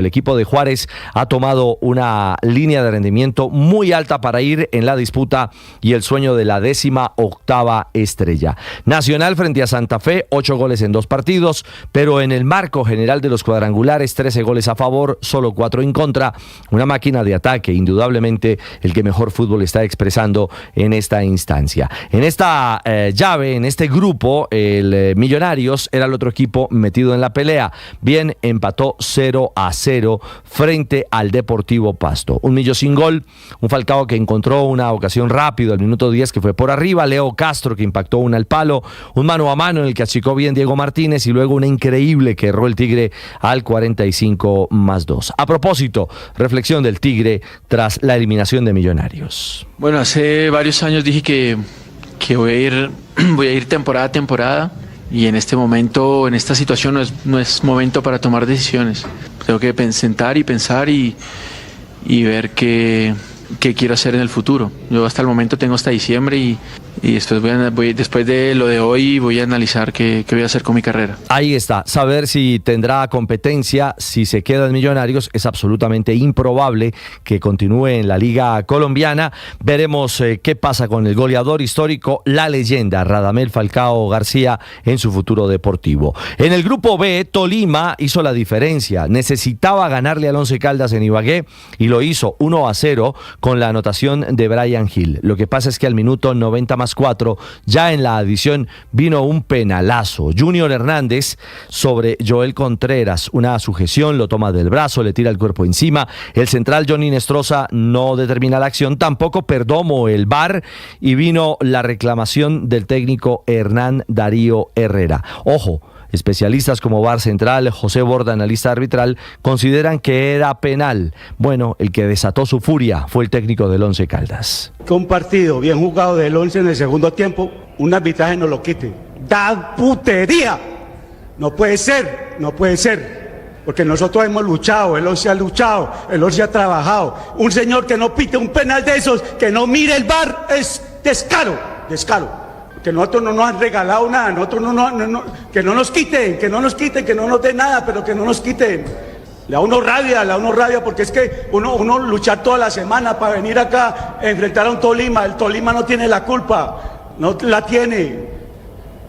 El equipo de Juárez ha tomado una línea de rendimiento muy alta para ir en la disputa y el sueño de la 18ª estrella. Nacional frente a Santa Fe, 8 goles en 2 partidos, pero en el marco general de los cuadrangulares, 13 goles a favor, solo 4 en contra. Una máquina de ataque, indudablemente el que mejor fútbol está expresando en esta instancia. En esta llave, en este grupo, el Millonarios era el otro equipo metido en la pelea. Bien, empató 0-0 frente al Deportivo Pasto. Un Millo sin gol, un Falcao que encontró una ocasión rápido al minuto 10 que fue por arriba, Leo Castro que impactó una al palo, un mano a mano en el que achicó bien Diego Martínez y luego una increíble que erró el Tigre al 45+2. A propósito, reflexión del Tigre tras la eliminación de Millonarios. Bueno, hace varios años dije que voy a ir temporada a temporada. Y en este momento, en esta situación, no es momento para tomar decisiones. Tengo que sentar y pensar y ver qué quiero hacer en el futuro. Yo hasta el momento tengo hasta diciembre y después de lo de hoy voy a analizar qué voy a hacer con mi carrera. Ahí está, saber si tendrá competencia, si se queda en Millonarios, es absolutamente improbable que continúe en la Liga Colombiana. Veremos qué pasa con el goleador histórico, la leyenda Radamel Falcao García en su futuro deportivo. En el grupo B, Tolima hizo la diferencia, necesitaba ganarle al Once Caldas en Ibagué y lo hizo 1-0 con la anotación de Brian Hill. Lo que pasa es que al minuto 90+4, ya en la adición vino un penalazo. Junior Hernández sobre Joel Contreras, una sujeción, lo toma del brazo, le tira el cuerpo encima. El central Johnny Nestroza no determina la acción, tampoco Perdomo el VAR y vino la reclamación del técnico Hernán Darío Herrera. Ojo, especialistas como VAR Central, José Borda, analista arbitral, consideran que era penal. Bueno, el que desató su furia fue el técnico del Once Caldas. Que un partido bien jugado del Once en el segundo tiempo, un arbitraje nos lo quite. ¡Da putería! No puede ser. Porque nosotros hemos luchado, el Once ha luchado, el Once ha trabajado. Un señor que no pite un penal de esos, que no mire el VAR, es descaro. Que nosotros no nos han regalado nada, nosotros que no nos quiten, que no nos den nada, pero que no nos quiten. Le da uno rabia, porque es que uno luchar toda la semana para venir acá a enfrentar a un Tolima. El Tolima no tiene la culpa, no la tiene.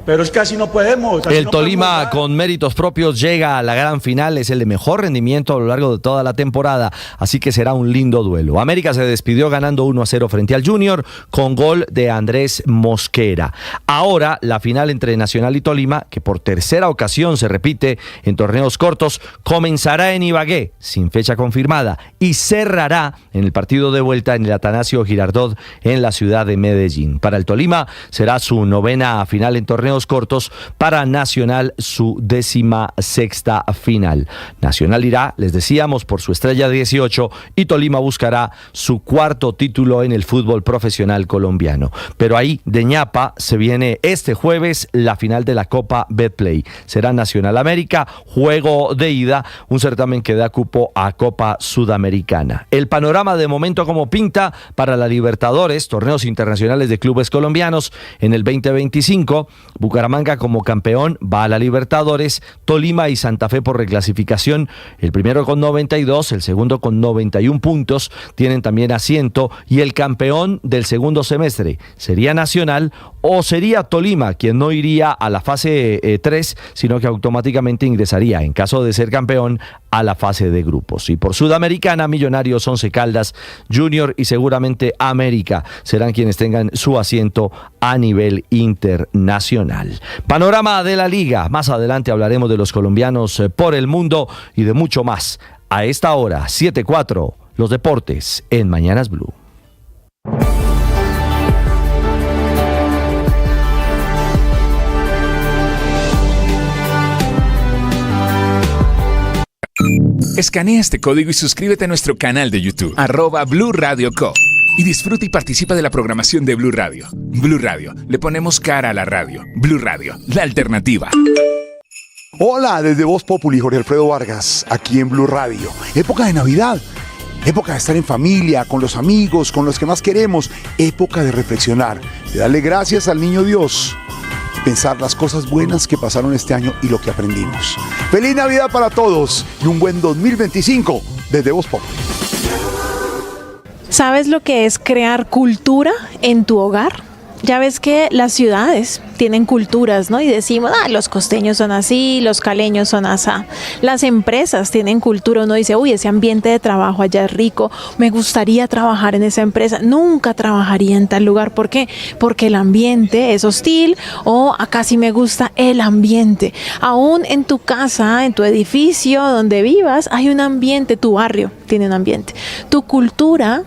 Pero es que así no podemos. El Tolima con méritos propios llega a la gran final, es el de mejor rendimiento a lo largo de toda la temporada, así que será un lindo duelo. América se despidió ganando 1-0 frente al Junior con gol de Andrés Mosquera. Ahora la final entre Nacional y Tolima, que por tercera ocasión se repite en torneos cortos, comenzará en Ibagué, sin fecha confirmada, y cerrará en el partido de vuelta en el Atanasio Girardot en la ciudad de Medellín. Para el Tolima será su 9ª final en torneos cortos, para Nacional su 16ª final. Nacional irá, les decíamos, por su estrella 18 y Tolima buscará su 4º título en el fútbol profesional colombiano. Pero ahí de ñapa se viene este jueves la final de la Copa Betplay. Será Nacional América, juego de ida, un certamen que da cupo a Copa Sudamericana. El panorama de momento como pinta para la Libertadores, torneos internacionales de clubes colombianos en el 2025. Bucaramanga como campeón va a la Libertadores, Tolima y Santa Fe por reclasificación, el primero con 92, el segundo con 91 puntos, tienen también asiento, y el campeón del segundo semestre sería Nacional o sería Tolima, quien no iría a la fase 3, sino que automáticamente ingresaría, en caso de ser campeón, a la fase de grupos. Y por Sudamericana, Millonarios, Once Caldas, Junior y seguramente América serán quienes tengan su asiento a nivel internacional. Panorama de la Liga. Más adelante hablaremos de los colombianos por el mundo y de mucho más. A esta hora, 7:04, los deportes en Mañanas Blue. Escanea este código y suscríbete a nuestro canal de YouTube, @Blue Radio Co. Y disfruta y participa de la programación de Blue Radio. Blue Radio, le ponemos cara a la radio. Blue Radio, la alternativa. Hola, desde Voz Populi, Jorge Alfredo Vargas, aquí en Blue Radio. Época de Navidad, época de estar en familia, con los amigos, con los que más queremos, época de reflexionar, de darle gracias al Niño Dios. pensar las cosas buenas que pasaron este año y lo que aprendimos. ¡Feliz Navidad para todos y un buen 2025 desde Voz Populi! ¿Sabes lo que es crear cultura en tu hogar? Ya ves que las ciudades tienen culturas, ¿no? Y decimos, los costeños son así, los caleños son asá. Las empresas tienen cultura, uno dice, uy, ese ambiente de trabajo allá es rico, me gustaría trabajar en esa empresa. Nunca trabajaría en tal lugar. ¿Por qué? Porque el ambiente es hostil, o acá sí me gusta el ambiente. Aún en tu casa, en tu edificio, donde vivas, hay un ambiente, tu barrio tiene un ambiente. Tu cultura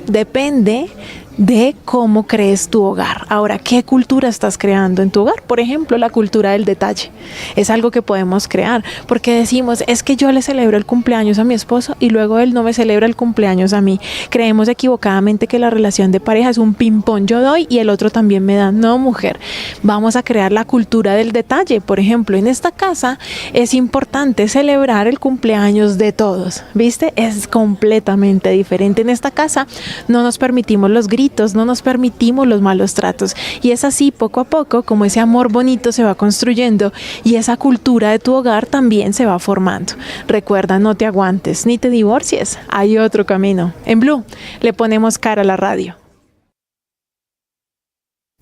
depende de cómo crees tu hogar. Ahora, ¿qué cultura estás creando en tu hogar? Por ejemplo, la cultura del detalle. Es algo que podemos crear, porque decimos, es que yo le celebro el cumpleaños a mi esposo y luego él no me celebra el cumpleaños a mí. Creemos equivocadamente que la relación de pareja es un ping-pong, yo doy y el otro también me da. No, mujer, vamos a crear la cultura del detalle. Por ejemplo, en esta casa es importante celebrar el cumpleaños de todos, ¿viste? Es completamente diferente. En esta casa no nos permitimos los gritos, no nos permitimos los malos tratos, y es así poco a poco como ese amor bonito se va construyendo y esa cultura de tu hogar también se va formando. Recuerda, no te aguantes ni te divorcies, hay otro camino. En Blue le ponemos cara a la radio.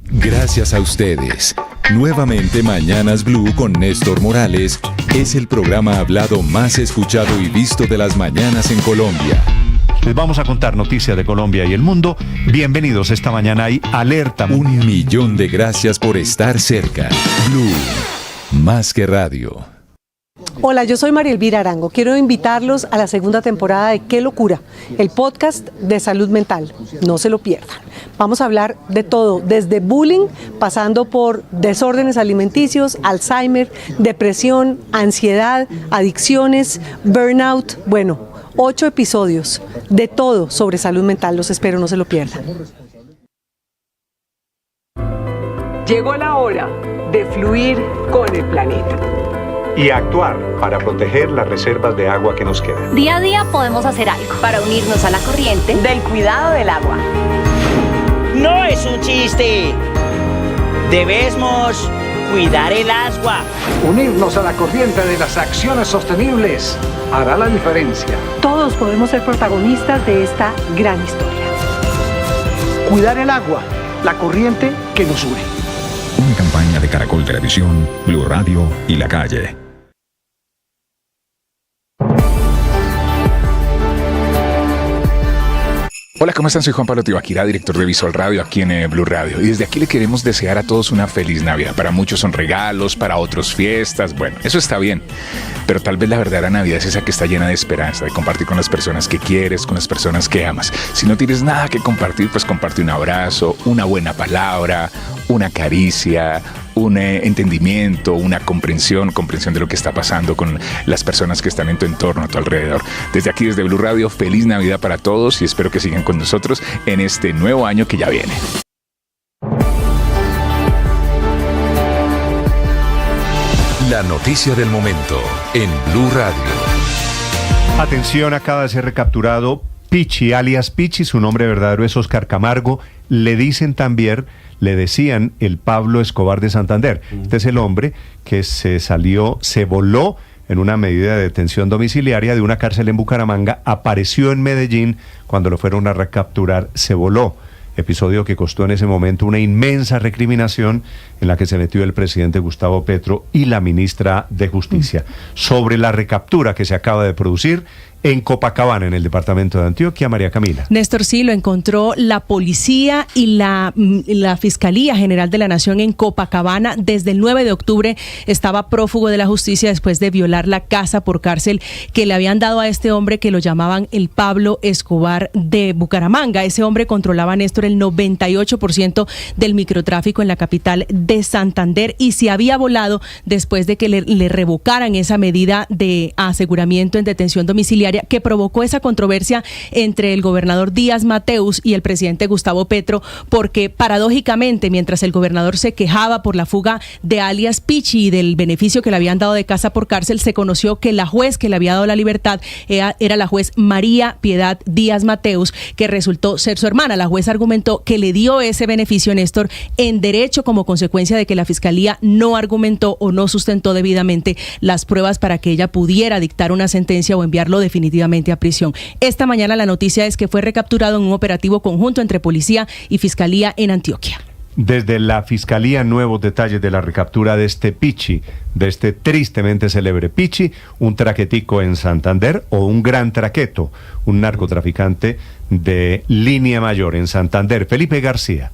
Gracias a ustedes. Nuevamente Mañanas Blue con Néstor Morales es el programa hablado más escuchado y visto de las mañanas en Colombia. Les vamos a contar noticias de Colombia y el mundo. Bienvenidos, esta mañana hay Alerta. 1 millón de gracias por estar cerca. Blue, más que radio. Hola, yo soy María Elvira Arango. Quiero invitarlos a la segunda temporada de Qué Locura, el podcast de salud mental. No se lo pierdan. Vamos a hablar de todo, desde bullying, pasando por desórdenes alimenticios, Alzheimer, depresión, ansiedad, adicciones, burnout. Bueno, 8 episodios de todo sobre salud mental. Los espero, no se lo pierdan. Llegó la hora de fluir con el planeta y actuar para proteger las reservas de agua que nos quedan. Día a día podemos hacer algo para unirnos a la corriente del cuidado del agua. No es un chiste. Debemos cuidar el agua. Unirnos a la corriente de las acciones sostenibles hará la diferencia. Todos podemos ser protagonistas de esta gran historia. Cuidar el agua, la corriente que nos une. Una campaña de Caracol Televisión, Blue Radio y La Calle. Hola, ¿cómo están? Soy Juan Pablo Tibaquirá, director de Visual Radio aquí en Blue Radio. Y desde aquí le queremos desear a todos una feliz Navidad. Para muchos son regalos, para otros fiestas. Bueno, eso está bien. Pero tal vez la verdadera Navidad es esa que está llena de esperanza, de compartir con las personas que quieres, con las personas que amas. Si no tienes nada que compartir, pues comparte un abrazo, una buena palabra, una caricia, un entendimiento, una comprensión de lo que está pasando con las personas que están en tu entorno, a tu alrededor. Desde aquí, desde Blue Radio, feliz Navidad para todos y espero que sigan con nosotros en este nuevo año que ya viene. La noticia del momento en Blue Radio. Atención, acaba de ser recapturado Pichi, alias Pichi, su nombre verdadero es Oscar Camargo. Le decían el Pablo Escobar de Santander. Este es el hombre que se voló en una medida de detención domiciliaria de una cárcel en Bucaramanga, apareció en Medellín, cuando lo fueron a recapturar, se voló. Episodio que costó en ese momento una inmensa recriminación en la que se metió el presidente Gustavo Petro y la ministra de Justicia. Sobre la recaptura que se acaba de producir en Copacabana, en el departamento de Antioquia, María Camila. Néstor, sí, lo encontró la policía y la Fiscalía General de la Nación en Copacabana. Desde el 9 de octubre estaba prófugo de la justicia después de violar la casa por cárcel que le habían dado a este hombre que lo llamaban el Pablo Escobar de Bucaramanga. Ese hombre controlaba, Néstor, el 98% del microtráfico en la capital de Santander y se había volado después de que le revocaran esa medida de aseguramiento en detención domiciliaria inmobiliaria que provocó esa controversia entre el gobernador Díaz Mateus y el presidente Gustavo Petro, porque paradójicamente, mientras el gobernador se quejaba por la fuga de alias Pichi y del beneficio que le habían dado de casa por cárcel, se conoció que la juez que le había dado la libertad era la juez María Piedad Díaz Mateus, que resultó ser su hermana. La juez argumentó que le dio ese beneficio, Néstor, en derecho como consecuencia de que la fiscalía no argumentó o no sustentó debidamente las pruebas para que ella pudiera dictar una sentencia o enviarlo definitivamente a prisión. Esta mañana la noticia es que fue recapturado en un operativo conjunto entre policía y fiscalía en Antioquia. Desde la Fiscalía, nuevos detalles de la recaptura de este Pichi, de este tristemente célebre Pichi, un traquetico en Santander o un gran traqueto, un narcotraficante de línea mayor en Santander. Felipe García.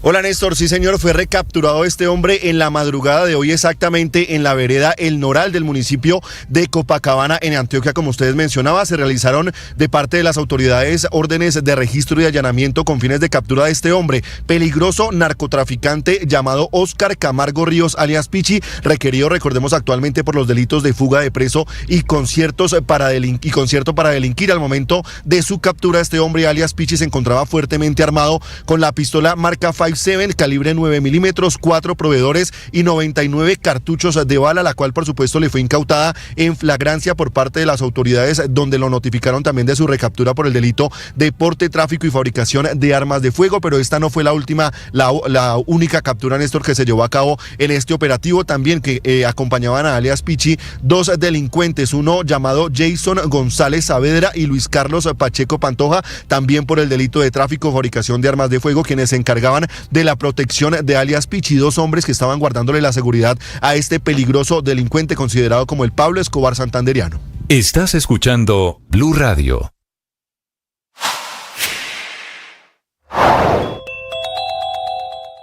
Hola Néstor, sí señor, fue recapturado este hombre en la madrugada de hoy exactamente en la vereda El Noral del municipio de Copacabana en Antioquia, como ustedes mencionaban. Se realizaron de parte de las autoridades órdenes de registro y allanamiento con fines de captura de este hombre, peligroso narcotraficante llamado Óscar Camargo Ríos alias Pichi, requerido, recordemos, actualmente por los delitos de fuga de preso y concierto para delinquir. Al momento de su captura, este hombre alias Pichi se encontraba fuertemente armado con la pistola marca 5.7, calibre 9 milímetros, 4 proveedores y 99 cartuchos de bala, la cual por supuesto le fue incautada en flagrancia por parte de las autoridades, donde lo notificaron también de su recaptura por el delito de porte, tráfico y fabricación de armas de fuego. Pero esta no fue la única captura, Néstor, que se llevó a cabo en este operativo. También que acompañaban a alias Pichi dos delincuentes, uno llamado Jason González Saavedra y Luis Carlos Pacheco Pantoja, también por el delito de tráfico, fabricación de armas de fuego, quienes se encargaban de la protección de alias Pichi, dos hombres que estaban guardándole la seguridad a este peligroso delincuente considerado como el Pablo Escobar santanderiano. Estás escuchando Blue Radio.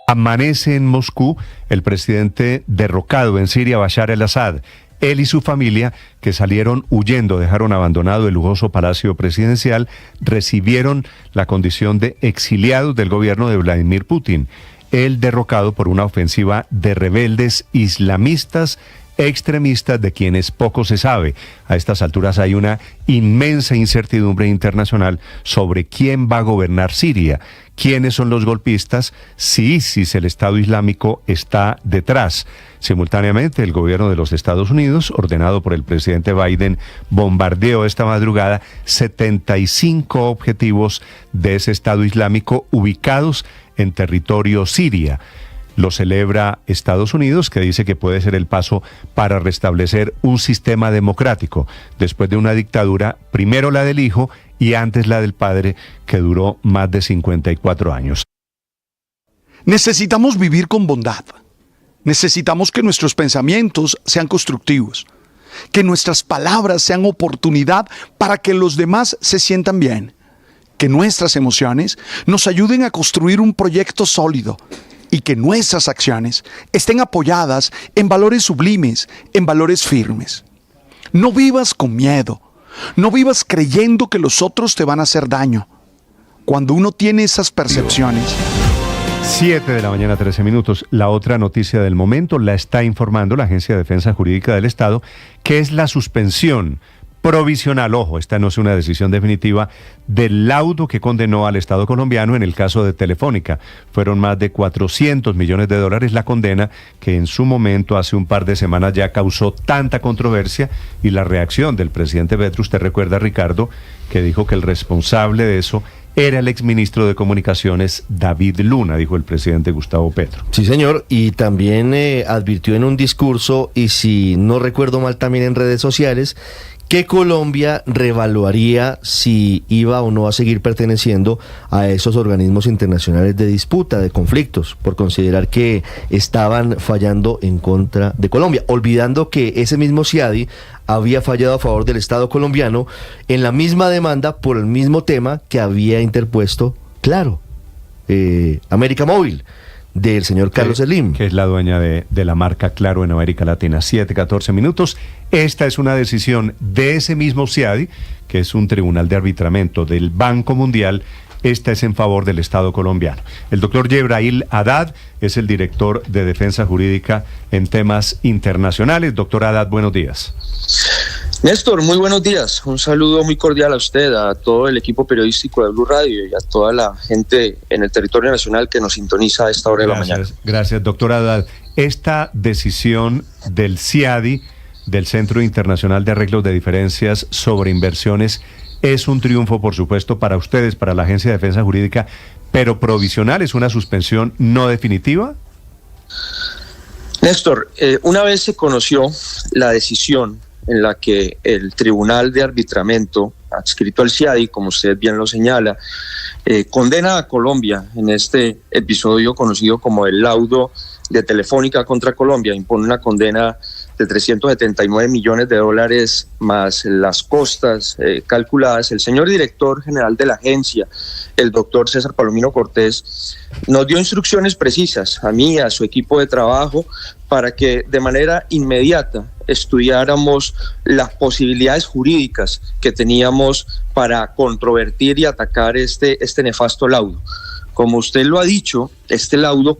Amanece en Moscú el presidente derrocado en Siria, Bashar al-Assad. Él y su familia, que salieron huyendo, dejaron abandonado el lujoso palacio presidencial, recibieron la condición de exiliados del gobierno de Vladimir Putin. Él derrocado por una ofensiva de rebeldes islamistas extremistas de quienes poco se sabe. A estas alturas hay una inmensa incertidumbre internacional sobre quién va a gobernar Siria, quiénes son los golpistas, si ISIS, el Estado Islámico, está detrás. Simultáneamente, el gobierno de los Estados Unidos, ordenado por el presidente Biden, bombardeó esta madrugada 75 objetivos de ese Estado Islámico ubicados en territorio siria. Lo celebra Estados Unidos, que dice que puede ser el paso para restablecer un sistema democrático, después de una dictadura, primero la del hijo y antes la del padre, que duró más de 54 años. Necesitamos vivir con bondad. Necesitamos que nuestros pensamientos sean constructivos, que nuestras palabras sean oportunidad para que los demás se sientan bien, que nuestras emociones nos ayuden a construir un proyecto sólido, y que nuestras acciones estén apoyadas en valores sublimes, en valores firmes. No vivas con miedo, no vivas creyendo que los otros te van a hacer daño. Cuando uno tiene esas percepciones... 7 de la mañana, 13 minutos. La otra noticia del momento la está informando la Agencia de Defensa Jurídica del Estado, que es la suspensión provisional, ojo, esta no es una decisión definitiva, del laudo que condenó al Estado colombiano en el caso de Telefónica. Fueron más de 400 millones de dólares la condena, que en su momento, hace un par de semanas, ya causó tanta controversia, y la reacción del presidente Petro, usted recuerda, Ricardo, que dijo que el responsable de eso era el exministro de Comunicaciones, David Luna, dijo el presidente Gustavo Petro. Sí, señor, y también advirtió en un discurso, y si no recuerdo mal también en redes sociales, que Colombia reevaluaría si iba o no a seguir perteneciendo a esos organismos internacionales de disputa, de conflictos, por considerar que estaban fallando en contra de Colombia, olvidando que ese mismo CIADI había fallado a favor del Estado colombiano en la misma demanda por el mismo tema que había interpuesto, claro, América Móvil, del señor Carlos Slim, que es la dueña de la marca Claro en América Latina. 7:14 minutos. Esta es una decisión de ese mismo CIADI, que es un tribunal de arbitramiento del Banco Mundial. Esta es en favor del Estado colombiano. El doctor Yebrail Haddad es el director de Defensa Jurídica en temas internacionales. Doctor Haddad, buenos días. Néstor, muy buenos días. Un saludo muy cordial a usted, a todo el equipo periodístico de Blue Radio y a toda la gente en el territorio nacional que nos sintoniza a esta hora de la mañana. Gracias, doctor Haddad. Esta decisión del CIADI, del Centro Internacional de Arreglos de Diferencias sobre Inversiones, es un triunfo, por supuesto, para ustedes, para la Agencia de Defensa Jurídica, pero provisional, es una suspensión no definitiva. Néstor, una vez se conoció la decisión en la que el Tribunal de Arbitramiento, adscrito al CIADI, como usted bien lo señala, condena a Colombia en este episodio conocido como el laudo de Telefónica contra Colombia, impone una condena de $379 millones más las costas calculadas. El señor director general de la agencia, el doctor César Palomino Cortés, nos dio instrucciones precisas a mí, a su equipo de trabajo, para que de manera inmediata estudiáramos las posibilidades jurídicas que teníamos para controvertir y atacar este nefasto laudo. Como usted lo ha dicho, este laudo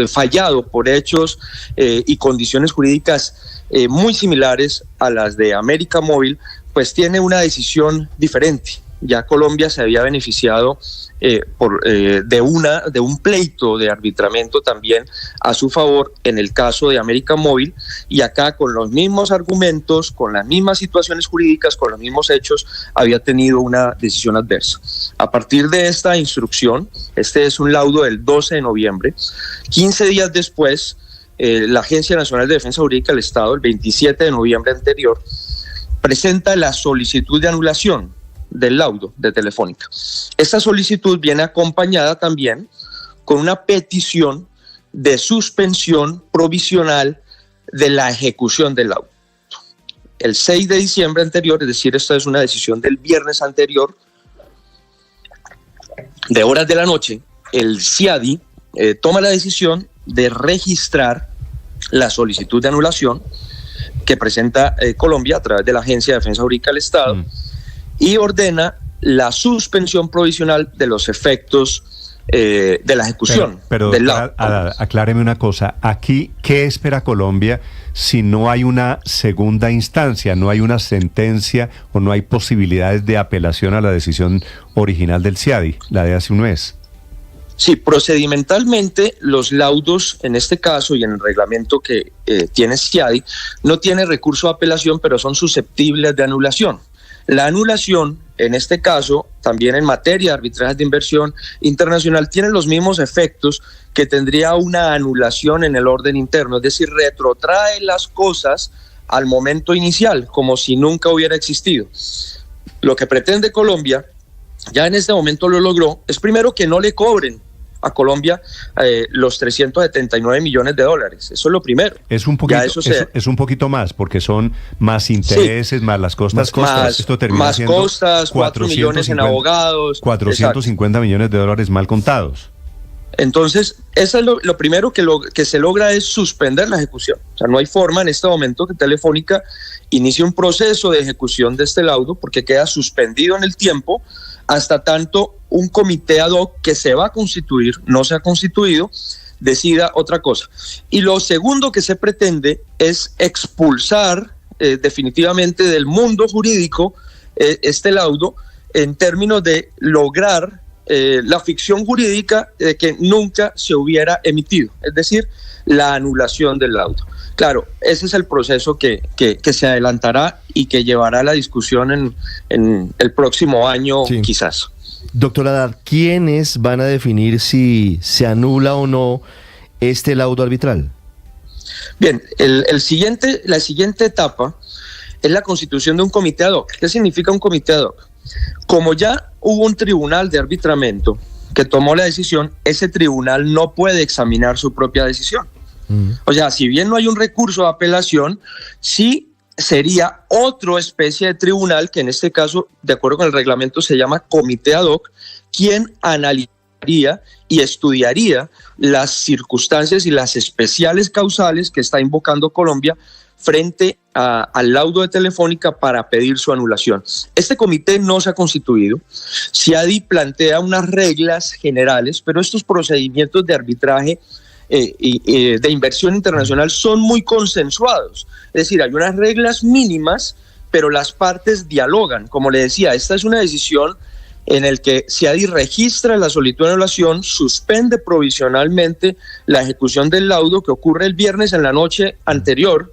fallado por hechos y condiciones jurídicas muy similares a las de América Móvil, pues tiene una decisión diferente. Ya Colombia se había beneficiado de un pleito de arbitramiento también a su favor en el caso de América Móvil, y acá con los mismos argumentos, con las mismas situaciones jurídicas, con los mismos hechos, había tenido una decisión adversa. A partir de esta instrucción, este es un laudo del 12 de noviembre, 15 días después, la Agencia Nacional de Defensa Jurídica del Estado, el 27 de noviembre anterior, presenta la solicitud de anulación del laudo de Telefónica. Esta solicitud viene acompañada también con una petición de suspensión provisional de la ejecución del laudo. El 6 de diciembre anterior, es decir, esta es una decisión del viernes anterior, de horas de la noche, el CIADI toma la decisión de registrar la solicitud de anulación que presenta Colombia a través de la Agencia de Defensa Jurídica del Estado y ordena la suspensión provisional de los efectos de la ejecución. Pero del laudo. Acláreme una cosa, aquí, ¿qué espera Colombia si no hay una segunda instancia, no hay una sentencia o no hay posibilidades de apelación a la decisión original del CIADI, la de hace un mes? Sí, procedimentalmente los laudos en este caso y en el reglamento que tiene CIADI no tiene recurso de apelación, pero son susceptibles de anulación. La anulación, en este caso, también en materia de arbitraje de inversión internacional, tiene los mismos efectos que tendría una anulación en el orden interno, es decir, retrotrae las cosas al momento inicial, como si nunca hubiera existido. Lo que pretende Colombia, ya en este momento lo logró, es primero que no le cobren a Colombia los $379 millones. Eso es lo primero. Es un poquito, es un poquito más, porque son más intereses, más las costas. Esto termina más siendo costas, 4 millones en abogados. 450 millones de dólares mal contados. Entonces, eso es lo primero que se logra es suspender la ejecución. O sea, no hay forma en este momento que Telefónica inicie un proceso de ejecución de este laudo, porque queda suspendido en el tiempo hasta tanto un comité ad hoc que se va a constituir, no se ha constituido, decida otra cosa. Y lo segundo que se pretende es expulsar definitivamente del mundo jurídico este laudo en términos de lograr la ficción jurídica de que nunca se hubiera emitido, es decir, la anulación del laudo. Claro, ese es el proceso que se adelantará y que llevará a la discusión en el próximo año, quizás. Doctor Haddad, ¿quiénes van a definir si se anula o no este laudo arbitral? Bien, la siguiente etapa es la constitución de un comité ad hoc. ¿Qué significa un comité ad hoc? Como ya hubo un tribunal de arbitramiento que tomó la decisión, ese tribunal no puede examinar su propia decisión. O sea, si bien no hay un recurso de apelación, sí sería otra especie de tribunal, que en este caso, de acuerdo con el reglamento, se llama comité ad hoc, quien analizaría y estudiaría las circunstancias y las especiales causales que está invocando Colombia frente al laudo de Telefónica para pedir su anulación. Este comité no se ha constituido. CIADI plantea unas reglas generales, pero estos procedimientos de arbitraje de inversión internacional son muy consensuados. Es decir, hay unas reglas mínimas, pero las partes dialogan. Como le decía, esta es una decisión en el que CIADI registra la solicitud de anulación, suspende provisionalmente la ejecución del laudo que ocurre el viernes en la noche anterior.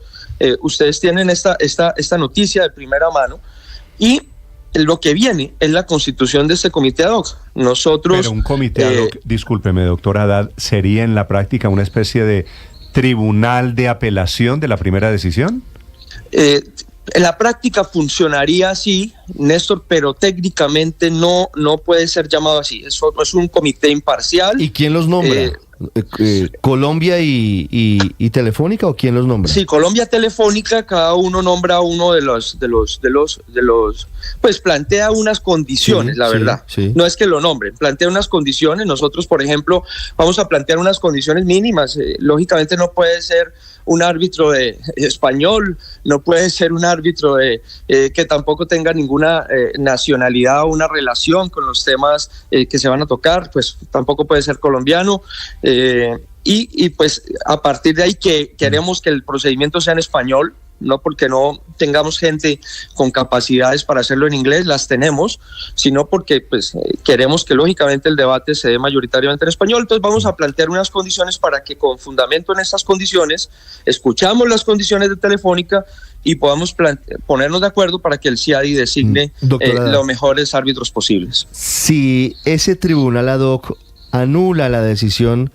Ustedes tienen esta noticia de primera mano, y lo que viene es la constitución de este comité ad hoc. Nosotros... Pero un comité ad hoc, discúlpeme, doctor Haddad, ¿sería en la práctica una especie de tribunal de apelación de la primera decisión? En la práctica funcionaría así, Néstor, pero técnicamente no puede ser llamado así. Eso no es un comité imparcial. ¿Y quién los nombra? ¿Colombia y Telefónica, o quién los nombra? Sí, Colombia, Telefónica, cada uno nombra uno de los, pues plantea unas condiciones, la verdad. Sí. No es que lo nombren, plantea unas condiciones. Nosotros, por ejemplo, vamos a plantear unas condiciones mínimas. Lógicamente no puede ser un árbitro de español, no puede ser un árbitro que tampoco tenga ninguna nacionalidad o una relación con los temas que se van a tocar, pues tampoco puede ser colombiano, y pues a partir de ahí que queremos que el procedimiento sea en español, no porque no tengamos gente con capacidades para hacerlo en inglés, las tenemos, sino porque pues queremos que lógicamente el debate se dé mayoritariamente en español. Entonces vamos a plantear unas condiciones para que, con fundamento en estas condiciones, escuchamos las condiciones de Telefónica y podamos ponernos de acuerdo para que el CIADI designe los mejores árbitros posibles. Si ese tribunal ad hoc anula la decisión,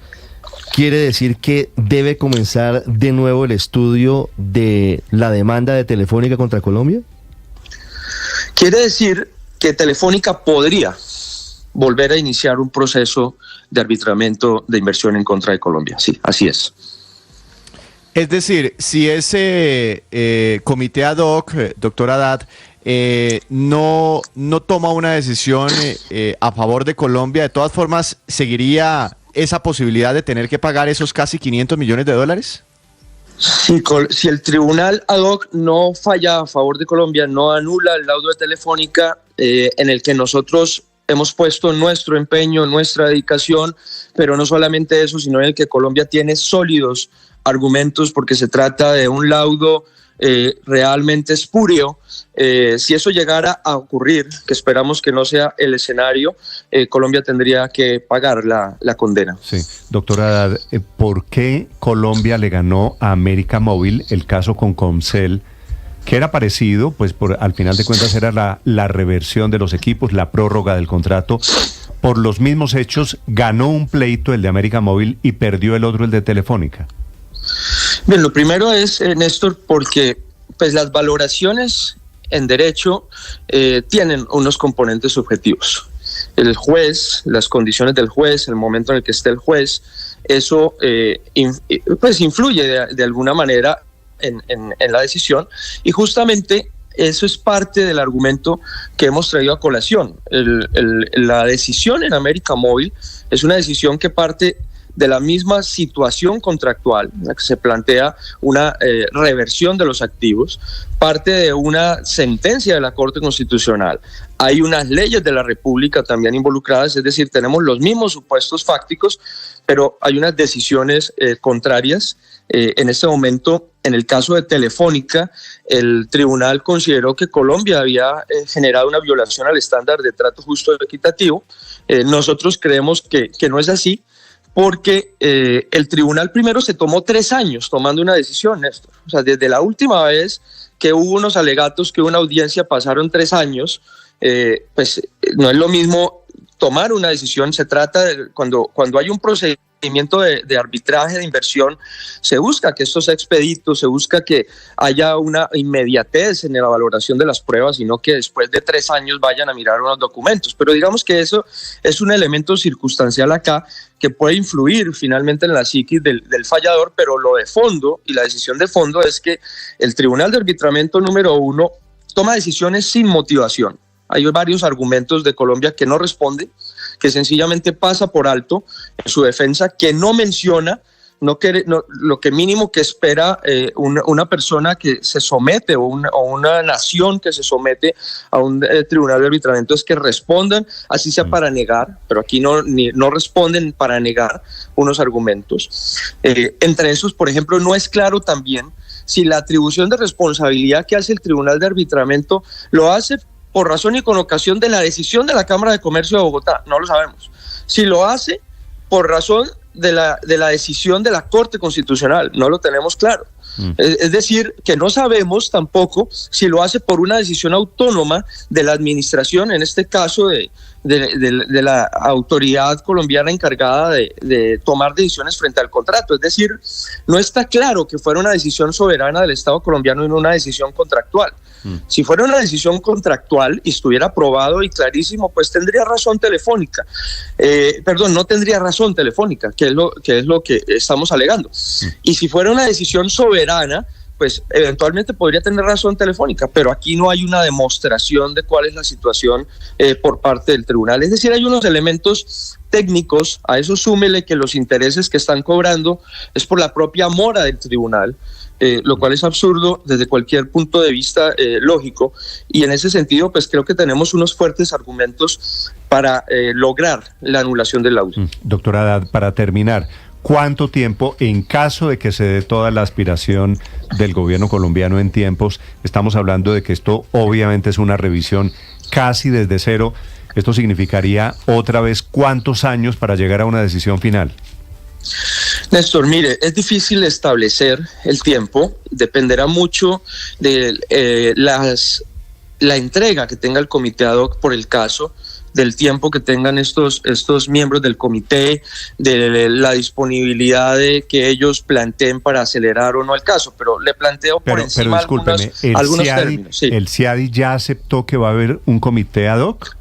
¿quiere decir que debe comenzar de nuevo el estudio de la demanda de Telefónica contra Colombia? Quiere decir que Telefónica podría volver a iniciar un proceso de arbitramiento de inversión en contra de Colombia. Sí, así es. Es decir, si ese comité ad hoc, doctor Haddad, no toma una decisión a favor de Colombia, de todas formas, ¿seguiría esa posibilidad de tener que pagar esos casi $500 millones? Si el tribunal ad hoc no falla a favor de Colombia, no anula el laudo de Telefónica, en el que nosotros hemos puesto nuestro empeño, nuestra dedicación, pero no solamente eso, sino en el que Colombia tiene sólidos argumentos, porque se trata de un laudo realmente espurio. Si eso llegara a ocurrir, que esperamos que no sea el escenario, Colombia tendría que pagar la condena. Sí, doctora Haddad, ¿por qué Colombia le ganó a América Móvil el caso con Comcel, que era parecido, pues al final de cuentas era la reversión de los equipos, la prórroga del contrato? Por los mismos hechos, ganó un pleito, el de América Móvil, y perdió el otro, el de Telefónica. Bien, lo primero es, Néstor, porque pues las valoraciones en derecho tienen unos componentes subjetivos. El juez, las condiciones del juez, el momento en el que esté el juez, eso pues influye de alguna manera en la decisión, y justamente eso es parte del argumento que hemos traído a colación. La decisión en América Móvil es una decisión que parte de la misma situación contractual, en la que se plantea una reversión de los activos, parte de una sentencia de la Corte Constitucional. Hay unas leyes de la República también involucradas, es decir, tenemos los mismos supuestos fácticos, pero hay unas decisiones contrarias. En este momento, en el caso de Telefónica, el tribunal consideró que Colombia había generado una violación al estándar de trato justo y equitativo. Nosotros creemos que no es así, porque el tribunal primero se tomó 3 años tomando una decisión, Néstor. O sea, desde la última vez que hubo unos alegatos, que hubo una audiencia, pasaron 3 años, pues no es lo mismo tomar una decisión. Se trata de cuando hay un procedimiento de arbitraje de inversión, se busca que esto sea expedito, se busca que haya una inmediatez en la valoración de las pruebas y no que después de 3 años vayan a mirar unos documentos. Pero digamos que eso es un elemento circunstancial acá que puede influir finalmente en la psiquis del fallador, pero lo de fondo y la decisión de fondo es que el Tribunal de Arbitramiento número 1 toma decisiones sin motivación. Hay varios argumentos de Colombia que no responde, que sencillamente pasa por alto en su defensa, que no menciona lo que mínimo que espera una persona que se somete o una nación que se somete a un tribunal de arbitramiento es que respondan, así sea para negar, pero aquí no responden para negar unos argumentos. Entre esos, por ejemplo, no es claro también si la atribución de responsabilidad que hace el tribunal de arbitramiento lo hace por razón y con ocasión de la decisión de la Cámara de Comercio de Bogotá, no lo sabemos. Si lo hace por razón de la decisión de la Corte Constitucional, no lo tenemos claro. Es decir, que no sabemos tampoco si lo hace por una decisión autónoma de la administración, en este caso de la autoridad colombiana encargada de tomar decisiones frente al contrato. Es decir, no está claro que fuera una decisión soberana del Estado colombiano y no una decisión contractual. Si fuera una decisión contractual y estuviera aprobado y clarísimo, pues tendría razón telefónica. No tendría razón telefónica, que es lo que estamos alegando. Y si fuera una decisión soberana, pues eventualmente podría tener razón telefónica, pero aquí no hay una demostración de cuál es la situación por parte del tribunal. Es decir, hay unos elementos técnicos, a eso súmele que los intereses que están cobrando es por la propia mora del tribunal, lo cual es absurdo desde cualquier punto de vista lógico, y en ese sentido pues creo que tenemos unos fuertes argumentos para lograr la anulación del laudo. Doctora Haddad, para terminar, ¿cuánto tiempo, en caso de que se dé toda la aspiración del gobierno colombiano en tiempos? Estamos hablando de que esto obviamente es una revisión casi desde cero. ¿Esto significaría otra vez cuántos años para llegar a una decisión final? Néstor, mire, es difícil establecer el tiempo, dependerá mucho de la entrega que tenga el comité ad hoc por el caso, del tiempo que tengan estos miembros del comité, de la disponibilidad de que ellos planteen para acelerar o no el caso, pero le planteo por encima algunos términos. Sí. ¿El CIADI ya aceptó que va a haber un comité ad hoc?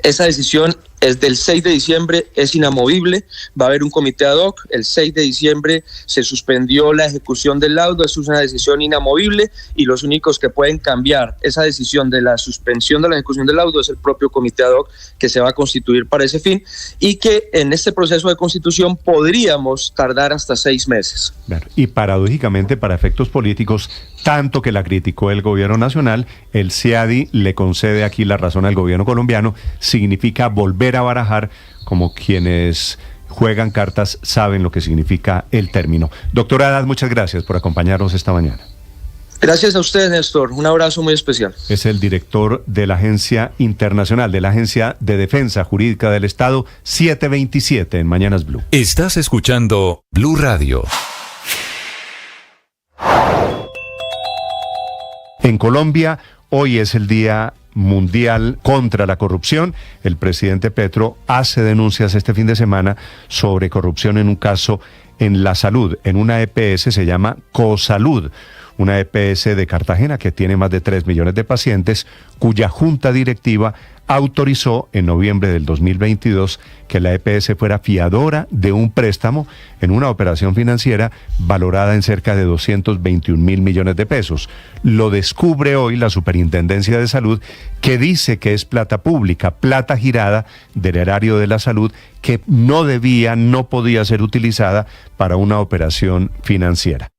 Esa decisión es del 6 de diciembre, es inamovible, va a haber un comité ad hoc, el 6 de diciembre se suspendió la ejecución del laudo, es una decisión inamovible y los únicos que pueden cambiar esa decisión de la suspensión de la ejecución del laudo es el propio comité ad hoc que se va a constituir para ese fin y que en este proceso de constitución podríamos tardar hasta 6 meses. Claro. Y paradójicamente, para efectos políticos, tanto que la criticó el gobierno nacional, el CIADI le concede aquí la razón al gobierno colombiano, significa volver a barajar, como quienes juegan cartas saben lo que significa el término. Doctora Haddad, muchas gracias por acompañarnos esta mañana. Gracias a usted, Néstor. Un abrazo muy especial. Es el director de la Agencia Internacional, de la Agencia de Defensa Jurídica del Estado, 727 en Mañanas Blue. Estás escuchando Blue Radio. En Colombia, hoy es el Día Mundial contra la Corrupción. El presidente Petro hace denuncias este fin de semana sobre corrupción en un caso en la salud, en una EPS, se llama Cosalud, una EPS de Cartagena que tiene más de 3 millones de pacientes, cuya junta directiva autorizó en noviembre del 2022 que la EPS fuera fiadora de un préstamo en una operación financiera valorada en cerca de 221.000 millones de pesos. Lo descubre hoy la Superintendencia de Salud, que dice que es plata pública, plata girada del erario de la salud, que no podía ser utilizada para una operación financiera.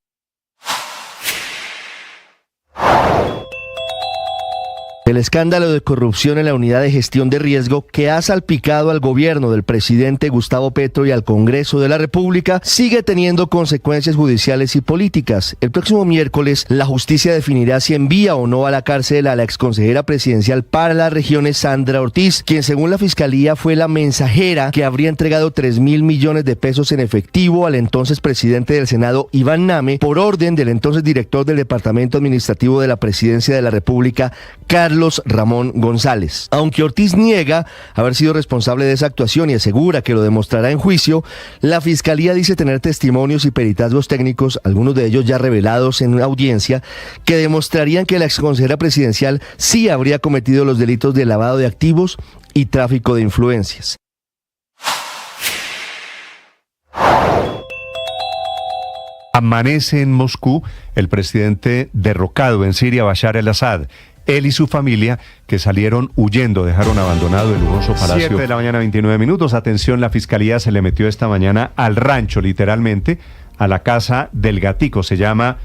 El escándalo de corrupción en la unidad de gestión de riesgo que ha salpicado al gobierno del presidente Gustavo Petro y al Congreso de la República sigue teniendo consecuencias judiciales y políticas. El próximo miércoles, la justicia definirá si envía o no a la cárcel a la exconsejera presidencial para las regiones Sandra Ortiz, quien según la Fiscalía fue la mensajera que habría entregado 3.000 millones de pesos en efectivo al entonces presidente del Senado, Iván Name, por orden del entonces director del Departamento Administrativo de la Presidencia de la República, Carlos Ramón González. Aunque Ortiz niega haber sido responsable de esa actuación y asegura que lo demostrará en juicio, la Fiscalía dice tener testimonios y peritazgos técnicos, algunos de ellos ya revelados en una audiencia, que demostrarían que la exconsejera presidencial sí habría cometido los delitos de lavado de activos y tráfico de influencias. Amanece en Moscú el presidente derrocado en Siria, Bashar al-Assad. Él y su familia, que salieron huyendo, dejaron abandonado el lujoso palacio. 7 de la mañana, 29 minutos. Atención, la Fiscalía se le metió esta mañana al rancho, literalmente, a la casa del Gatico. Se llama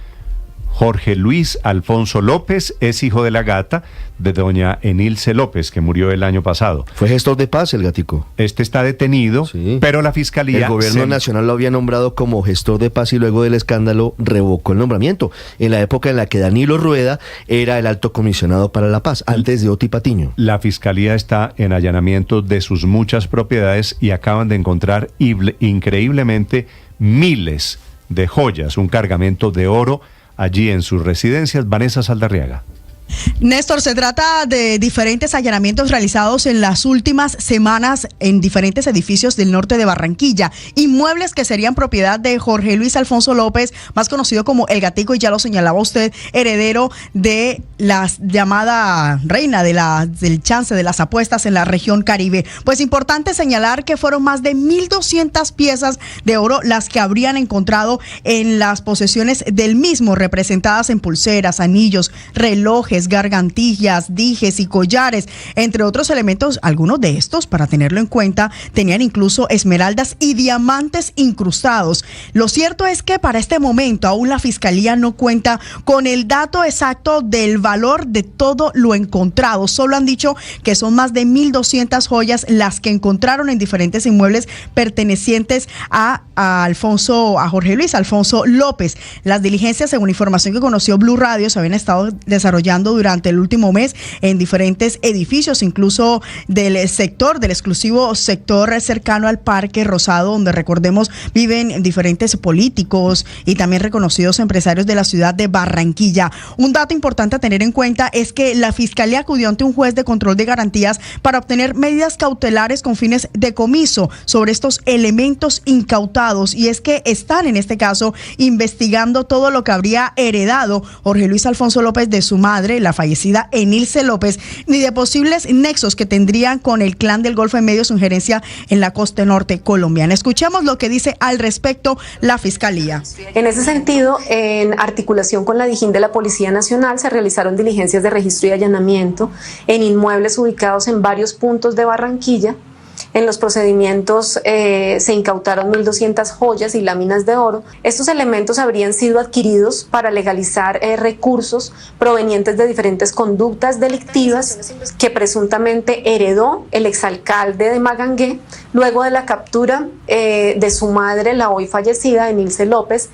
Jorge Luis Alfonso López, es hijo de la gata de doña Enilce López, que murió el año pasado. Fue gestor de paz el Gatico. Este está detenido, sí, pero la fiscalía... El gobierno nacional lo había nombrado como gestor de paz y luego del escándalo revocó el nombramiento, en la época en la que Danilo Rueda era el alto comisionado para la paz, antes de Oti Patiño. La fiscalía está en allanamiento de sus muchas propiedades y acaban de encontrar increíblemente miles de joyas, un cargamento de oro allí en sus residencias. Vanessa Saldarriaga. Néstor, se trata de diferentes allanamientos realizados en las últimas semanas en diferentes edificios del norte de Barranquilla, inmuebles que serían propiedad de Jorge Luis Alfonso López, más conocido como El Gatico, y ya lo señalaba usted, heredero de la llamada reina del chance de las apuestas en la región Caribe. Pues importante señalar que fueron más de 1.200 piezas de oro las que habrían encontrado en las posesiones del mismo, representadas en pulseras, anillos, relojes, gargantillas, dijes y collares, entre otros elementos. Algunos de estos, para tenerlo en cuenta, tenían incluso esmeraldas y diamantes incrustados. Lo cierto es que para este momento aún la fiscalía no cuenta con el dato exacto del valor de todo lo encontrado. Solo han dicho que son más de 1.200 joyas las que encontraron en diferentes inmuebles pertenecientes a Jorge Luis Alfonso López. Las diligencias, según información que conoció Blue Radio, se habían estado desarrollando durante el último mes en diferentes edificios, incluso del exclusivo sector cercano al Parque Rosado, donde, recordemos, viven diferentes políticos y también reconocidos empresarios de la ciudad de Barranquilla. Un dato importante a tener en cuenta es que la fiscalía acudió ante un juez de control de garantías para obtener medidas cautelares con fines de comiso sobre estos elementos incautados, y es que están en este caso investigando todo lo que habría heredado Jorge Luis Alfonso López de su madre, la fallecida Enilce López, ni de posibles nexos que tendrían con el clan del Golfo en medio de su injerencia en la costa norte colombiana. Escuchemos lo que dice al respecto la fiscalía. En ese sentido, en articulación con la DIJÍN de la Policía Nacional, se realizaron diligencias de registro y allanamiento en inmuebles ubicados en varios puntos de Barranquilla. En los procedimientos se incautaron 1.200 joyas y láminas de oro. Estos elementos habrían sido adquiridos para legalizar recursos provenientes de diferentes conductas delictivas que presuntamente heredó el exalcalde de Magangué luego de la captura de su madre, la hoy fallecida Enilce López.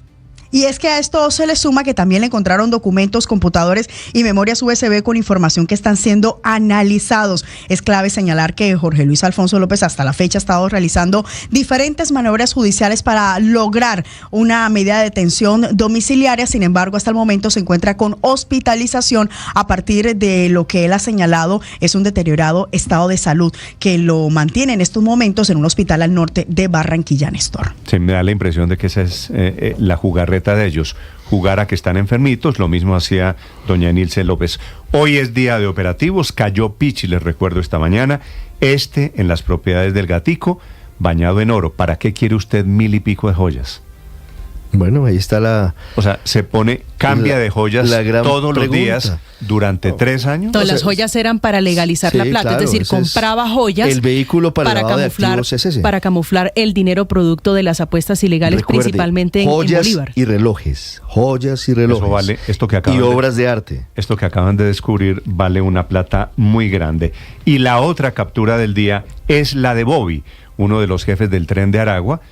Y es que a esto se le suma que también le encontraron documentos, computadores y memorias USB con información que están siendo analizados. Es clave señalar que Jorge Luis Alfonso López hasta la fecha ha estado realizando diferentes maniobras judiciales para lograr una medida de detención domiciliaria. Sin embargo, hasta el momento se encuentra con hospitalización a partir de lo que él ha señalado es un deteriorado estado de salud que lo mantiene en estos momentos en un hospital al norte de Barranquilla, Néstor. Se me da la impresión de que esa es la jugarreta de ellos, jugar a que están enfermitos. Lo mismo hacía doña Enilce López. Hoy es día de operativos. Cayó Pichi, les recuerdo, esta mañana, en las propiedades del Gatico, bañado en oro. ¿Para qué quiere usted 1.000 y pico de joyas? Bueno, ahí está o sea, cambia de joyas todos los días durante 3 años. Todas las joyas eran para legalizar la plata, claro, es decir, compraba joyas. El vehículo para camuflar el dinero producto de las apuestas ilegales. Recuerde, principalmente en Bolívar. Joyas y relojes. Eso vale, obras de arte. Esto que acaban de descubrir vale una plata muy grande. Y la otra captura del día es la de Bobby, uno de los jefes del Tren de Aragua.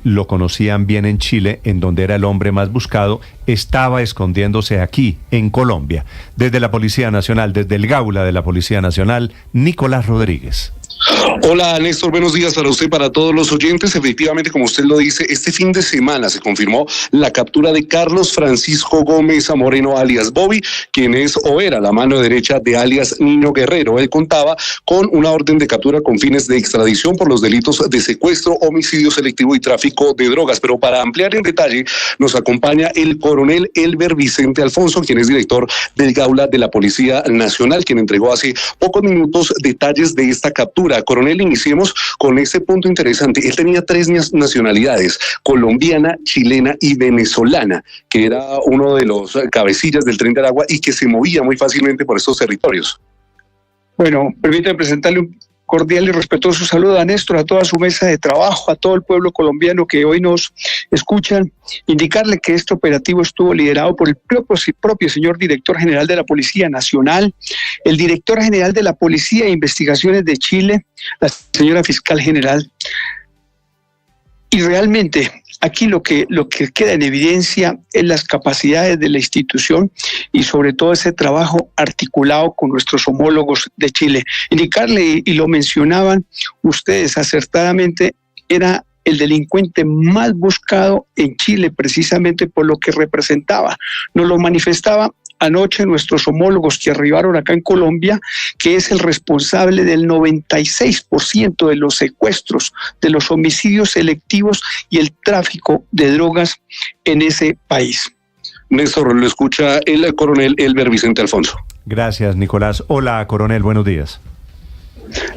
Lo conocían bien en Chile, en donde era el hombre más buscado, estaba escondiéndose aquí, en Colombia. Desde la Policía Nacional, desde el Gaula de la Policía Nacional, Nicolás Rodríguez. Hola Néstor, buenos días para usted, para todos los oyentes. Efectivamente, como usted lo dice, este fin de semana se confirmó la captura de Carlos Francisco Gómez Moreno, alias Bobby, quien es o era la mano derecha de alias Niño Guerrero. Él contaba con una orden de captura con fines de extradición por los delitos de secuestro, homicidio selectivo y tráfico de drogas. Pero para ampliar en detalle, nos acompaña el coronel Elber Vicente Alfonso, quien es director del Gaula de la Policía Nacional, quien entregó hace pocos minutos detalles de esta captura. Coronel, iniciemos con este punto interesante. Él tenía 3 nacionalidades, colombiana, chilena y venezolana, que era uno de los cabecillas del Tren de Aragua y que se movía muy fácilmente por estos territorios. Bueno, permítame presentarle cordial y respetuoso saludo a Néstor, a toda su mesa de trabajo, a todo el pueblo colombiano que hoy nos escuchan. Indicarle que este operativo estuvo liderado por el propio señor director general de la Policía Nacional, el director general de la Policía de Investigaciones de Chile, la señora fiscal general. Y realmente aquí lo que queda en evidencia es las capacidades de la institución y sobre todo ese trabajo articulado con nuestros homólogos de Chile. Indicarle, y lo mencionaban ustedes acertadamente, era el delincuente más buscado en Chile precisamente por lo que representaba. Nos lo manifestaba anoche nuestros homólogos que arribaron acá en Colombia, que es el responsable del 96% de los secuestros, de los homicidios selectivos y el tráfico de drogas en ese país. Néstor, lo escucha el coronel Elber Vicente Alfonso. Gracias, Nicolás. Hola, coronel, buenos días.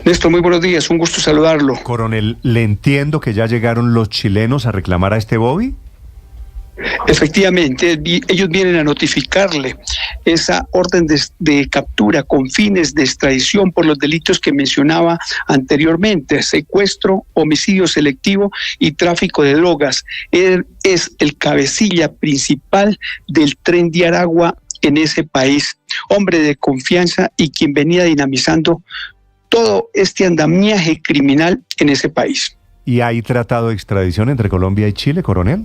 Néstor, muy buenos días, un gusto saludarlo. Coronel, ¿le entiendo que ya llegaron los chilenos a reclamar a este Bobby? Efectivamente, ellos vienen a notificarle esa orden de captura con fines de extradición por los delitos que mencionaba anteriormente: secuestro, homicidio selectivo y tráfico de drogas. Él es el cabecilla principal del Tren de Aragua en ese país, hombre de confianza y quien venía dinamizando todo este andamiaje criminal en ese país. ¿Y hay tratado de extradición entre Colombia y Chile, coronel?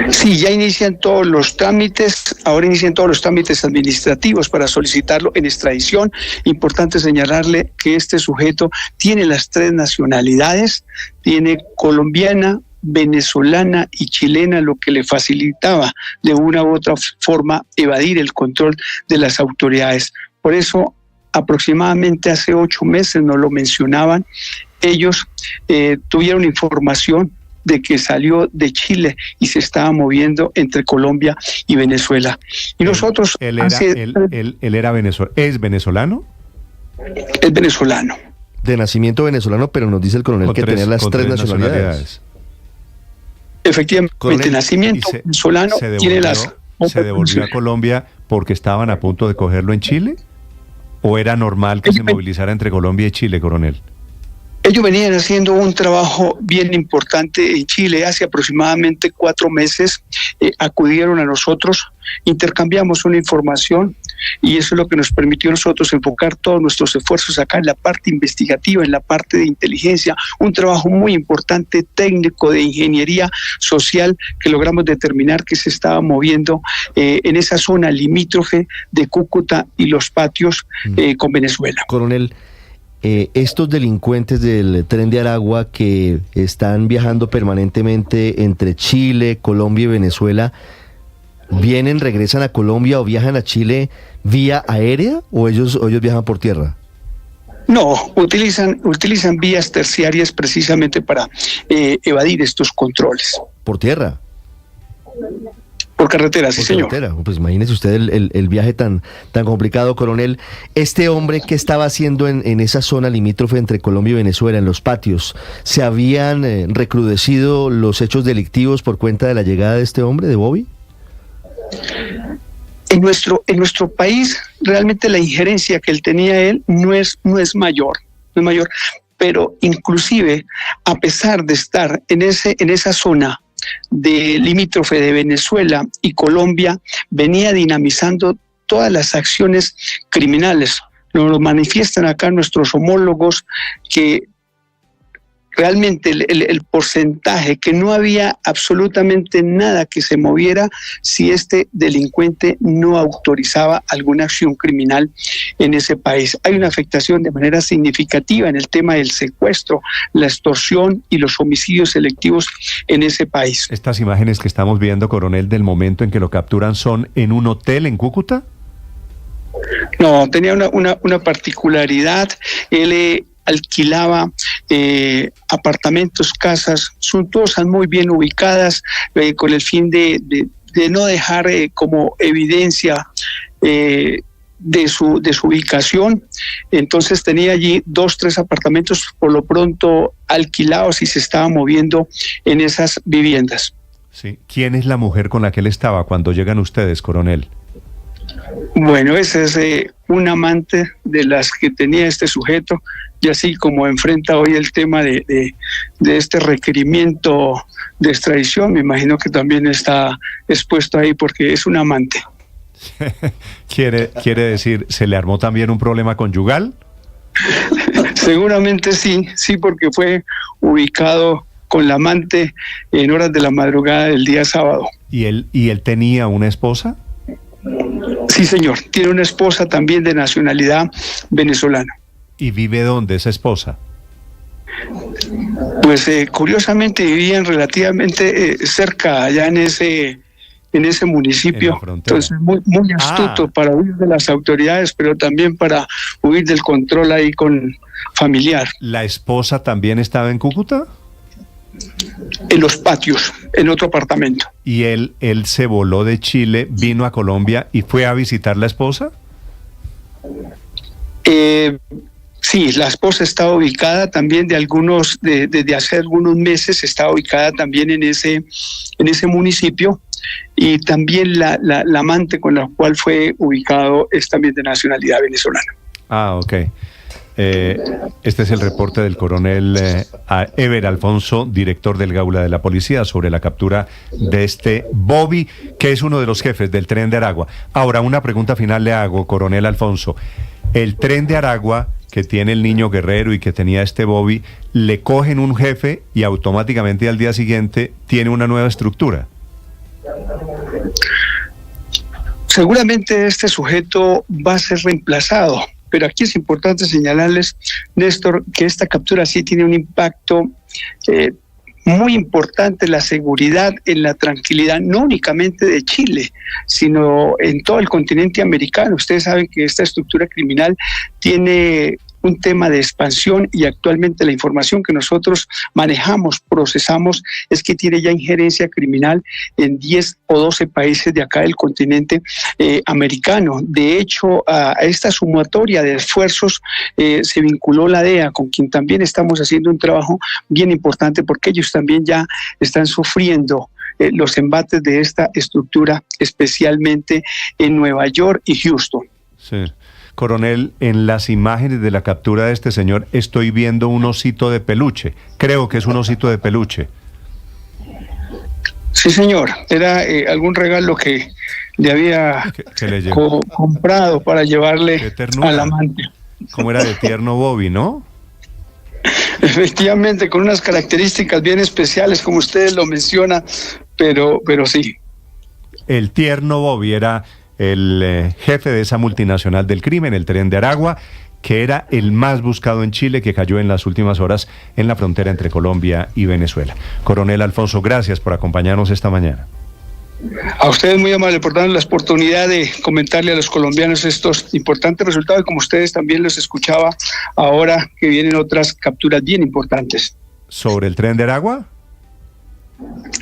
Sí, ya inician todos los trámites, ahora inician todos los trámites administrativos para solicitarlo en extradición. Importante señalarle que este sujeto tiene las 3 nacionalidades, tiene colombiana, venezolana y chilena, lo que le facilitaba de una u otra forma evadir el control de las autoridades. Por eso, aproximadamente hace 8 meses, nos lo mencionaban, ellos tuvieron información de que salió de Chile y se estaba moviendo entre Colombia y Venezuela. Y nosotros... ¿Él era venezolano? ¿Es venezolano? Es venezolano. De nacimiento venezolano, pero nos dice el coronel que tenía las 3 nacionalidades. Efectivamente, coronel, nacimiento venezolano, tiene las... ¿Se devolvió a Colombia porque estaban a punto de cogerlo en Chile? ¿O era normal que se movilizara entre Colombia y Chile, coronel? Ellos venían haciendo un trabajo bien importante en Chile. Hace aproximadamente 4 meses acudieron a nosotros, intercambiamos una información y eso es lo que nos permitió a nosotros enfocar todos nuestros esfuerzos acá en la parte investigativa, en la parte de inteligencia, un trabajo muy importante técnico de ingeniería social que logramos determinar que se estaba moviendo en esa zona limítrofe de Cúcuta y Los Patios con Venezuela. Coronel, estos delincuentes del Tren de Aragua que están viajando permanentemente entre Chile, Colombia y Venezuela, ¿vienen, regresan a Colombia o viajan a Chile vía aérea o ellos viajan por tierra? No, utilizan vías terciarias precisamente para evadir estos controles. ¿Por tierra? Por carretera, sí, señor. Pues imagínese usted el viaje tan complicado, coronel. Este hombre, ¿qué estaba haciendo en esa zona limítrofe entre Colombia y Venezuela, en Los Patios? ¿Se habían recrudecido los hechos delictivos por cuenta de la llegada de este hombre, de Bobby? En nuestro país, realmente la injerencia que él tenía no es mayor, pero inclusive, a pesar de estar en esa zona de limítrofe de Venezuela y Colombia, venía dinamizando todas las acciones criminales. Nos lo manifiestan acá nuestros homólogos que realmente el porcentaje, que no había absolutamente nada que se moviera si este delincuente no autorizaba alguna acción criminal en ese país. Hay una afectación de manera significativa en el tema del secuestro, la extorsión y los homicidios selectivos en ese país. Estas imágenes que estamos viendo, coronel, del momento en que lo capturan, ¿son en un hotel en Cúcuta? No, tenía una particularidad. Él alquilaba apartamentos, casas suntuosas, muy bien ubicadas, con el fin de no dejar como evidencia de su ubicación. Entonces tenía allí 2, 3 apartamentos por lo pronto alquilados y se estaba moviendo en esas viviendas. Sí. ¿Quién es la mujer con la que él estaba cuando llegan ustedes, coronel? Bueno, ese es un amante de las que tenía este sujeto, y así como enfrenta hoy el tema de este requerimiento de extradición, me imagino que también está expuesto ahí porque es un amante. ¿Quiere decir, se le armó también un problema conyugal? Seguramente sí, porque fue ubicado con la amante en horas de la madrugada del día sábado. ¿Y él tenía una esposa? Sí, señor, tiene una esposa también de nacionalidad venezolana. ¿Y vive dónde esa esposa? Pues curiosamente vivían relativamente cerca, allá en ese municipio. Entonces muy astuto para huir de las autoridades, pero también para huir del control ahí con familiar. ¿La esposa también estaba en Cúcuta? En los patios, en otro apartamento. ¿Y él se voló de Chile, vino a Colombia y fue a visitar la esposa? Sí, la esposa está ubicada también desde hace algunos meses, está ubicada también en ese municipio, y también la amante con la cual fue ubicado es también de nacionalidad venezolana. Ah, ok. Este es el reporte del coronel Ever Alfonso, director del Gaula de la Policía, sobre la captura de este Bobby, que es uno de los jefes del Tren de Aragua. Ahora, una pregunta final le hago, coronel Alfonso. El Tren de Aragua, que tiene el niño guerrero y que tenía este Bobby, le cogen un jefe y automáticamente al día siguiente tiene una nueva estructura. Seguramente este sujeto va a ser reemplazado, pero aquí es importante señalarles, Néstor, que esta captura sí tiene un impacto muy importante en la seguridad, en la tranquilidad, no únicamente de Chile, sino en todo el continente americano. Ustedes saben que esta estructura criminal tiene un tema de expansión, y actualmente la información que nosotros manejamos, procesamos, es que tiene ya injerencia criminal en 10 o 12 países de acá del continente americano. De hecho, a esta sumatoria de esfuerzos se vinculó la DEA, con quien también estamos haciendo un trabajo bien importante, porque ellos también ya están sufriendo los embates de esta estructura, especialmente en Nueva York y Houston. Sí. Coronel, en las imágenes de la captura de este señor estoy viendo un osito de peluche. Creo que es un osito de peluche. Sí, señor. Era algún regalo que le había comprado para llevarle al amante. Como era de tierno Bobby, ¿no? Efectivamente, con unas características bien especiales, como ustedes lo mencionan, pero sí. El tierno Bobby era el jefe de esa multinacional del crimen, el Tren de Aragua, que era el más buscado en Chile, que cayó en las últimas horas en la frontera entre Colombia y Venezuela. Coronel Alfonso, gracias por acompañarnos esta mañana. A ustedes muy amable por darnos la oportunidad de comentarle a los colombianos estos importantes resultados, y como ustedes también los escuchaba ahora que vienen otras capturas bien importantes. ¿Sobre el Tren de Aragua?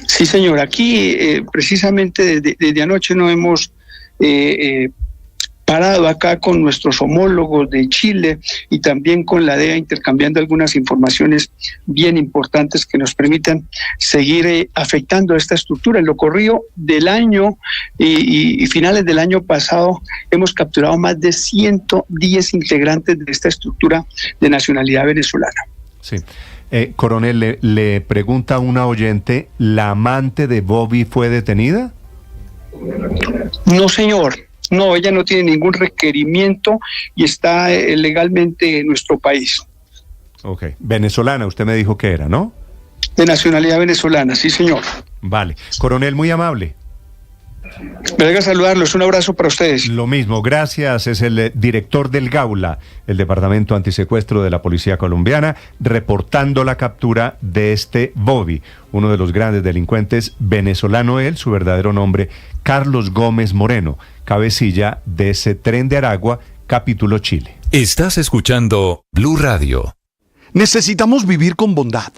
Sí, señor. Aquí precisamente desde anoche no hemos parado acá con nuestros homólogos de Chile y también con la DEA, intercambiando algunas informaciones bien importantes que nos permitan seguir afectando a esta estructura. En lo corrido del año y finales del año pasado hemos capturado más de 110 integrantes de esta estructura de nacionalidad venezolana. Sí. Coronel, le pregunta a una oyente, ¿la amante de Bobby fue detenida? No, señor. No, ella no tiene ningún requerimiento y está legalmente en nuestro país. Ok. Venezolana, usted me dijo que era, ¿no? De nacionalidad venezolana, sí, señor. Vale. Coronel, muy amable. Me deja saludarlos. Un abrazo para ustedes. Lo mismo, gracias. Es el director del Gaula, el Departamento Antisecuestro de la Policía Colombiana, reportando la captura de este Bobby, uno de los grandes delincuentes venezolano. Él, su verdadero nombre, Carlos Gómez Moreno, cabecilla de ese Tren de Aragua, capítulo Chile. Estás escuchando Blue Radio. Necesitamos vivir con bondad.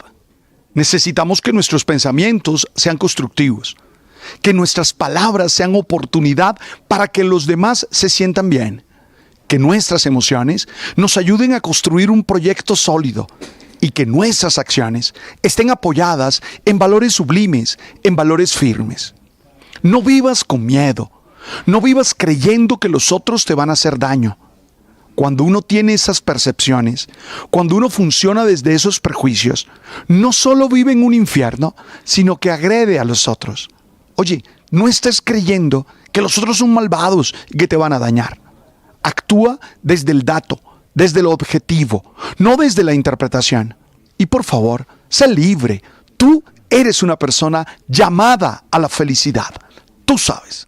Necesitamos que nuestros pensamientos sean constructivos, que nuestras palabras sean oportunidad para que los demás se sientan bien, que nuestras emociones nos ayuden a construir un proyecto sólido y que nuestras acciones estén apoyadas en valores sublimes, en valores firmes. No vivas con miedo, No vivas creyendo que los otros te van a hacer daño. Cuando uno tiene esas percepciones, cuando uno funciona desde esos prejuicios, no solo vive en un infierno, sino que agrede a los otros. Oye, no estés creyendo que los otros son malvados y que te van a dañar. Actúa desde el dato, desde lo objetivo, no desde la interpretación. Y por favor, sé libre. Tú eres una persona llamada a la felicidad. Tú sabes.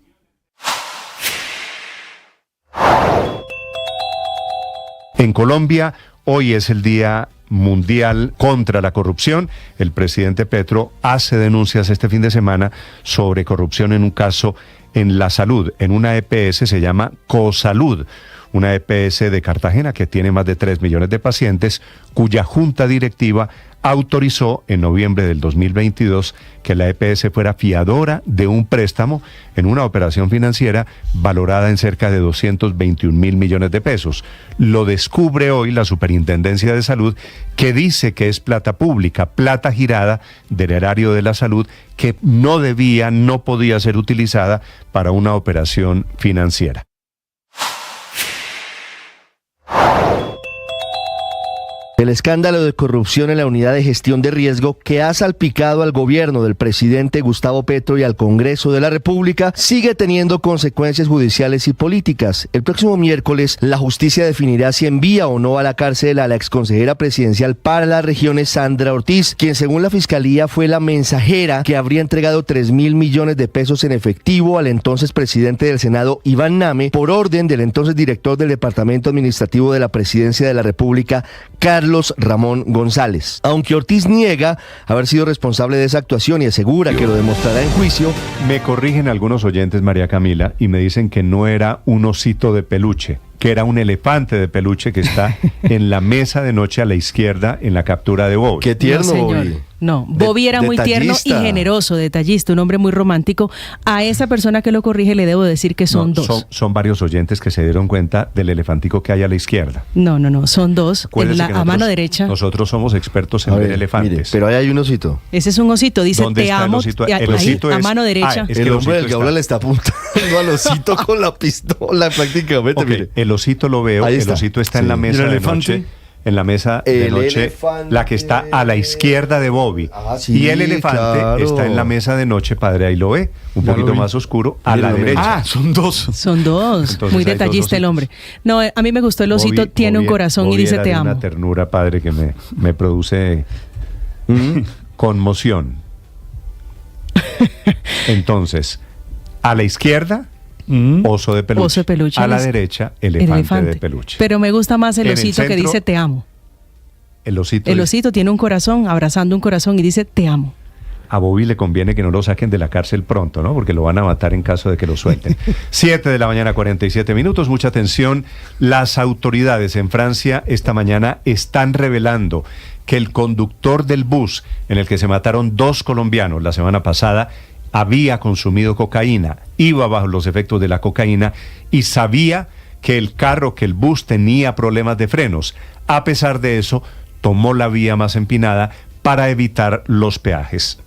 En Colombia, hoy es el Día Mundial contra la Corrupción. El presidente Petro hace denuncias este fin de semana sobre corrupción en un caso en la salud, en una EPS, se llama Cosalud, una EPS de Cartagena que tiene más de 3 millones de pacientes, cuya junta directiva autorizó en noviembre del 2022 que la EPS fuera fiadora de un préstamo en una operación financiera valorada en cerca de 221.000 millones de pesos. Lo descubre hoy la Superintendencia de Salud, que dice que es plata pública, plata girada del erario de la salud, que no podía ser utilizada para una operación financiera. El escándalo de corrupción en la unidad de gestión de riesgo que ha salpicado al gobierno del presidente Gustavo Petro y al Congreso de la República sigue teniendo consecuencias judiciales y políticas. El próximo miércoles, la justicia definirá si envía o no a la cárcel a la exconsejera presidencial para las regiones Sandra Ortiz, quien según la Fiscalía fue la mensajera que habría entregado 3.000 millones de pesos en efectivo al entonces presidente del Senado, Iván Name, por orden del entonces director del Departamento Administrativo de la Presidencia de la República, Carlos Ramón González. Aunque Ortiz niega haber sido responsable de esa actuación y asegura que lo demostrará en juicio. Me corrigen algunos oyentes, María Camila, y me dicen que no era un osito de peluche, que era un elefante de peluche que está en la mesa de noche a la izquierda en la captura de Bobby. ¡Qué tierno, no, Bobby! No, Bobby era muy tierno y generoso, detallista, un hombre muy romántico. A esa persona que lo corrige le debo decir que son dos. Son varios oyentes que se dieron cuenta del elefantico que hay a la izquierda. No, son dos. A mano derecha. Nosotros somos expertos en ver elefantes. Mire, pero ahí hay un osito. Ese es un osito, dice te amo. El osito a mano derecha. Es que el hombre del que habla le está apuntando al osito con la pistola prácticamente. Mire. El osito lo veo, el osito está en la mesa de noche. En la mesa de noche, la que está a la izquierda de Bobby. Y el elefante está en la mesa de noche, padre, ahí lo ve, un poquito más oscuro, a la derecha. Son dos. Son dos. Entonces, muy detallista el hombre. No, a mí me gustó el osito, Bobby, tiene un corazón y dice te amo. Una ternura, padre, que me produce conmoción. Entonces, a la izquierda, oso de peluche. Oso de peluche. A la derecha, elefante de peluche. Pero me gusta más el osito que dice te amo. El osito tiene un corazón, abrazando un corazón y dice te amo. A Bobby le conviene que no lo saquen de la cárcel pronto, ¿no? Porque lo van a matar en caso de que lo suelten. 7 de la mañana, 47 minutos. Mucha atención. Las autoridades en Francia esta mañana están revelando que el conductor del bus en el que se mataron 2 colombianos la semana pasada había consumido cocaína, iba bajo los efectos de la cocaína y sabía que el bus tenía problemas de frenos. A pesar de eso, tomó la vía más empinada para evitar los peajes.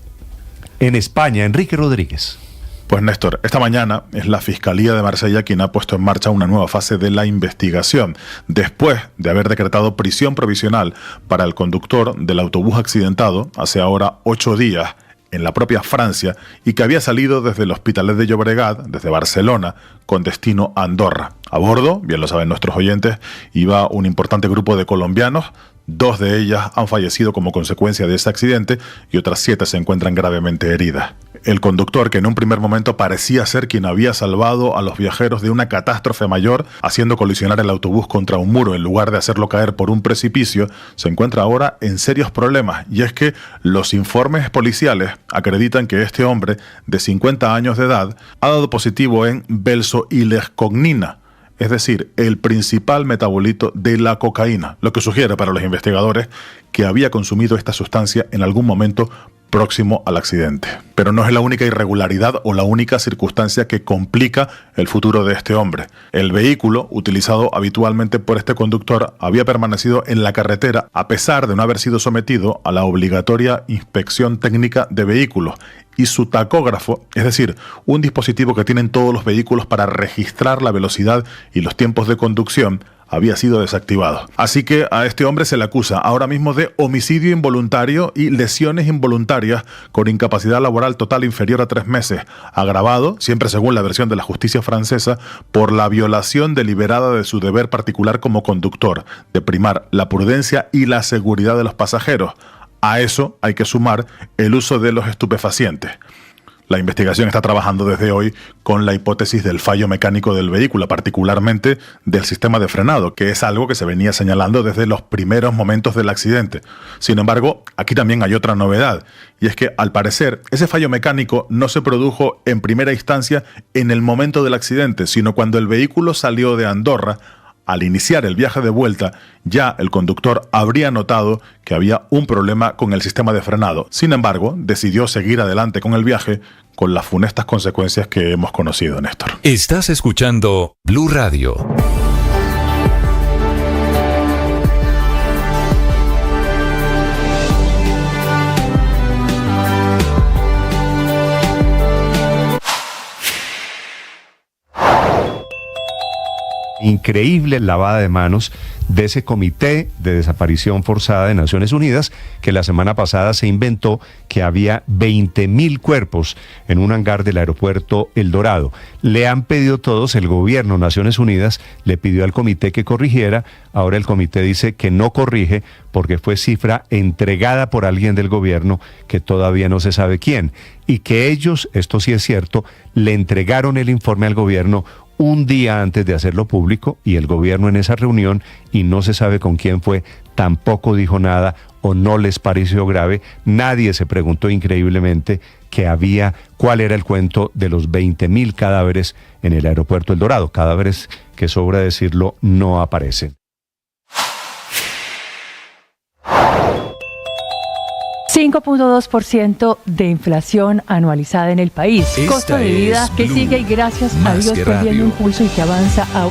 En España, Enrique Rodríguez. Pues Néstor, esta mañana es la Fiscalía de Marsella quien ha puesto en marcha una nueva fase de la investigación, después de haber decretado prisión provisional para el conductor del autobús accidentado hace ahora 8 días en la propia Francia y que había salido desde el Hospitalet de Llobregat, desde Barcelona, con destino a Andorra. A bordo, bien lo saben nuestros oyentes, iba un importante grupo de colombianos. 2 de ellas han fallecido como consecuencia de ese accidente y otras 7 se encuentran gravemente heridas. El conductor, que en un primer momento parecía ser quien había salvado a los viajeros de una catástrofe mayor, haciendo colisionar el autobús contra un muro en lugar de hacerlo caer por un precipicio, se encuentra ahora en serios problemas. Y es que los informes policiales acreditan que este hombre, de 50 años de edad, ha dado positivo en benzoilescognina, es decir, el principal metabolito de la cocaína, lo que sugiere para los investigadores que había consumido esta sustancia en algún momento próximo al accidente. Pero no es la única irregularidad o la única circunstancia que complica el futuro de este hombre. El vehículo utilizado habitualmente por este conductor había permanecido en la carretera a pesar de no haber sido sometido a la obligatoria inspección técnica de vehículos y su tacógrafo, es decir, un dispositivo que tienen todos los vehículos para registrar la velocidad y los tiempos de conducción, había sido desactivado. Así que a este hombre se le acusa ahora mismo de homicidio involuntario y lesiones involuntarias con incapacidad laboral total inferior a 3 meses, agravado, siempre según la versión de la justicia francesa, por la violación deliberada de su deber particular como conductor, de primar la prudencia y la seguridad de los pasajeros. A eso hay que sumar el uso de los estupefacientes. La investigación está trabajando desde hoy con la hipótesis del fallo mecánico del vehículo, particularmente del sistema de frenado, que es algo que se venía señalando desde los primeros momentos del accidente. Sin embargo, aquí también hay otra novedad, y es que al parecer ese fallo mecánico no se produjo en primera instancia en el momento del accidente, sino cuando el vehículo salió de Andorra. Al iniciar el viaje de vuelta, ya el conductor habría notado que había un problema con el sistema de frenado. Sin embargo, decidió seguir adelante con el viaje con las funestas consecuencias que hemos conocido, Néstor. Estás escuchando Blue Radio. Increíble lavada de manos de ese comité de desaparición forzada de Naciones Unidas, que la semana pasada se inventó que había 20.000 cuerpos en un hangar del aeropuerto El Dorado. Le han pedido todos, el gobierno, Naciones Unidas, le pidió al comité que corrigiera. Ahora el comité dice que no corrige porque fue cifra entregada por alguien del gobierno que todavía no se sabe quién. Y que ellos, esto sí es cierto, le entregaron el informe al gobierno un día antes de hacerlo público, y el gobierno en esa reunión, y no se sabe con quién fue, tampoco dijo nada o no les pareció grave. Nadie se preguntó increíblemente cuál era el cuento de los 20.000 cadáveres en el aeropuerto El Dorado, cadáveres que, sobra decirlo, no aparecen. 5.2% de inflación anualizada en el país. Esta Costo de vida es que Blue, sigue y gracias a más Dios que perdiendo radio. impulso y que avanza a...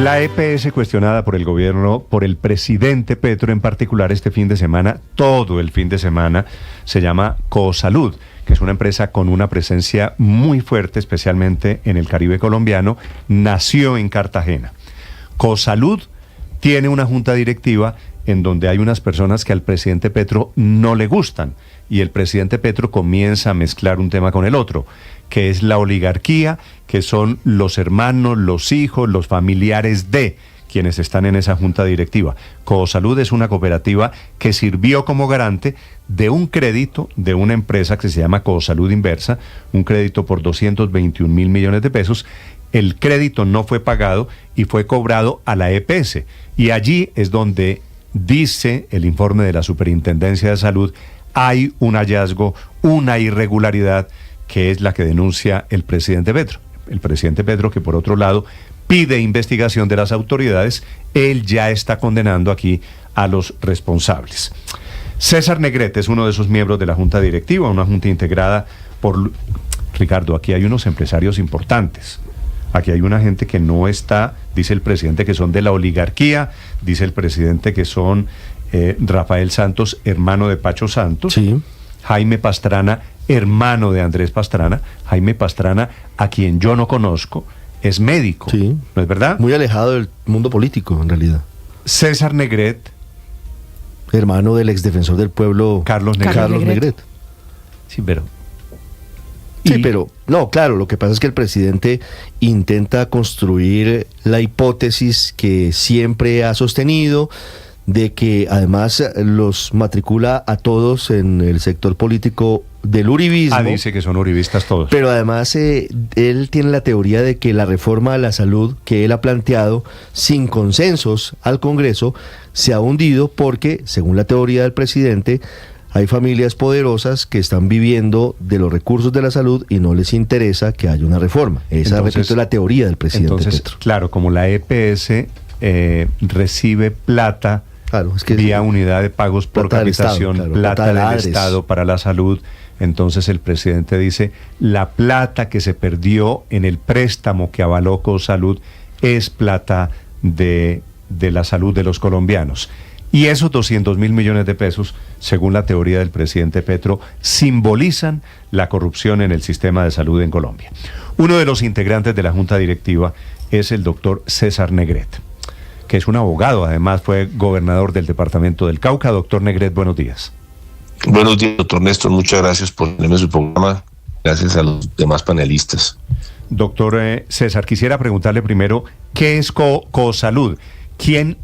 La EPS cuestionada por el gobierno, por el presidente Petro en particular este fin de semana, todo el fin de semana, se llama Cosalud, que es una empresa con una presencia muy fuerte, especialmente en el Caribe colombiano. Nació en Cartagena. Cosalud tiene una junta directiva en donde hay unas personas que al presidente Petro no le gustan, y el presidente Petro comienza a mezclar un tema con el otro, que es la oligarquía, que son los hermanos, los hijos, los familiares de quienes están en esa junta directiva. Cosalud es una cooperativa que sirvió como garante de un crédito de una empresa que se llama Cosalud Inversa, un crédito por 221 mil millones de pesos. El crédito no fue pagado y fue cobrado a la EPS, y allí es donde dice el informe de la Superintendencia de Salud, hay un hallazgo, una irregularidad, que es la que denuncia el presidente Petro. El presidente Petro, que por otro lado pide investigación de las autoridades, él ya está condenando aquí a los responsables. César Negrete es uno de esos miembros de la junta directiva, una junta integrada por... Ricardo, aquí hay unos empresarios importantes. Aquí hay una gente que no está, dice el presidente, que son de la oligarquía, dice el presidente que son Rafael Santos, hermano de Pacho Santos, sí. Jaime Pastrana, hermano de Andrés Pastrana. Jaime Pastrana, a quien yo no conozco, es médico, sí. ¿No es verdad? Muy alejado del mundo político, en realidad. César Negret, hermano del exdefensor del pueblo, Carlos Negret. Sí, pero... Sí, pero, no, claro, lo que pasa es que el presidente intenta construir la hipótesis que siempre ha sostenido, de que además los matricula a todos en el sector político del uribismo. Dice que son uribistas todos. Pero además él tiene la teoría de que la reforma a la salud que él ha planteado sin consensos al Congreso se ha hundido porque, según la teoría del presidente, hay familias poderosas que están viviendo de los recursos de la salud y no les interesa que haya una reforma. Esa, repito, es la teoría del presidente Petro. Claro, como la EPS recibe plata, claro, es que vía unidad de pagos por capitación, Estado, claro, plata del Estado para la salud, entonces el presidente dice, la plata que se perdió en el préstamo que avaló Cosalud es plata de la salud de los colombianos. Y esos 200.000 millones de pesos, según la teoría del presidente Petro, simbolizan la corrupción en el sistema de salud en Colombia. Uno de los integrantes de la junta directiva es el doctor César Negret, que es un abogado, además fue gobernador del departamento del Cauca. Doctor Negret, buenos días. Buenos días, doctor Néstor. Muchas gracias por tenerme en su programa. Gracias a los demás panelistas. Doctor César, quisiera preguntarle primero, ¿qué es Cosalud? ¿Quién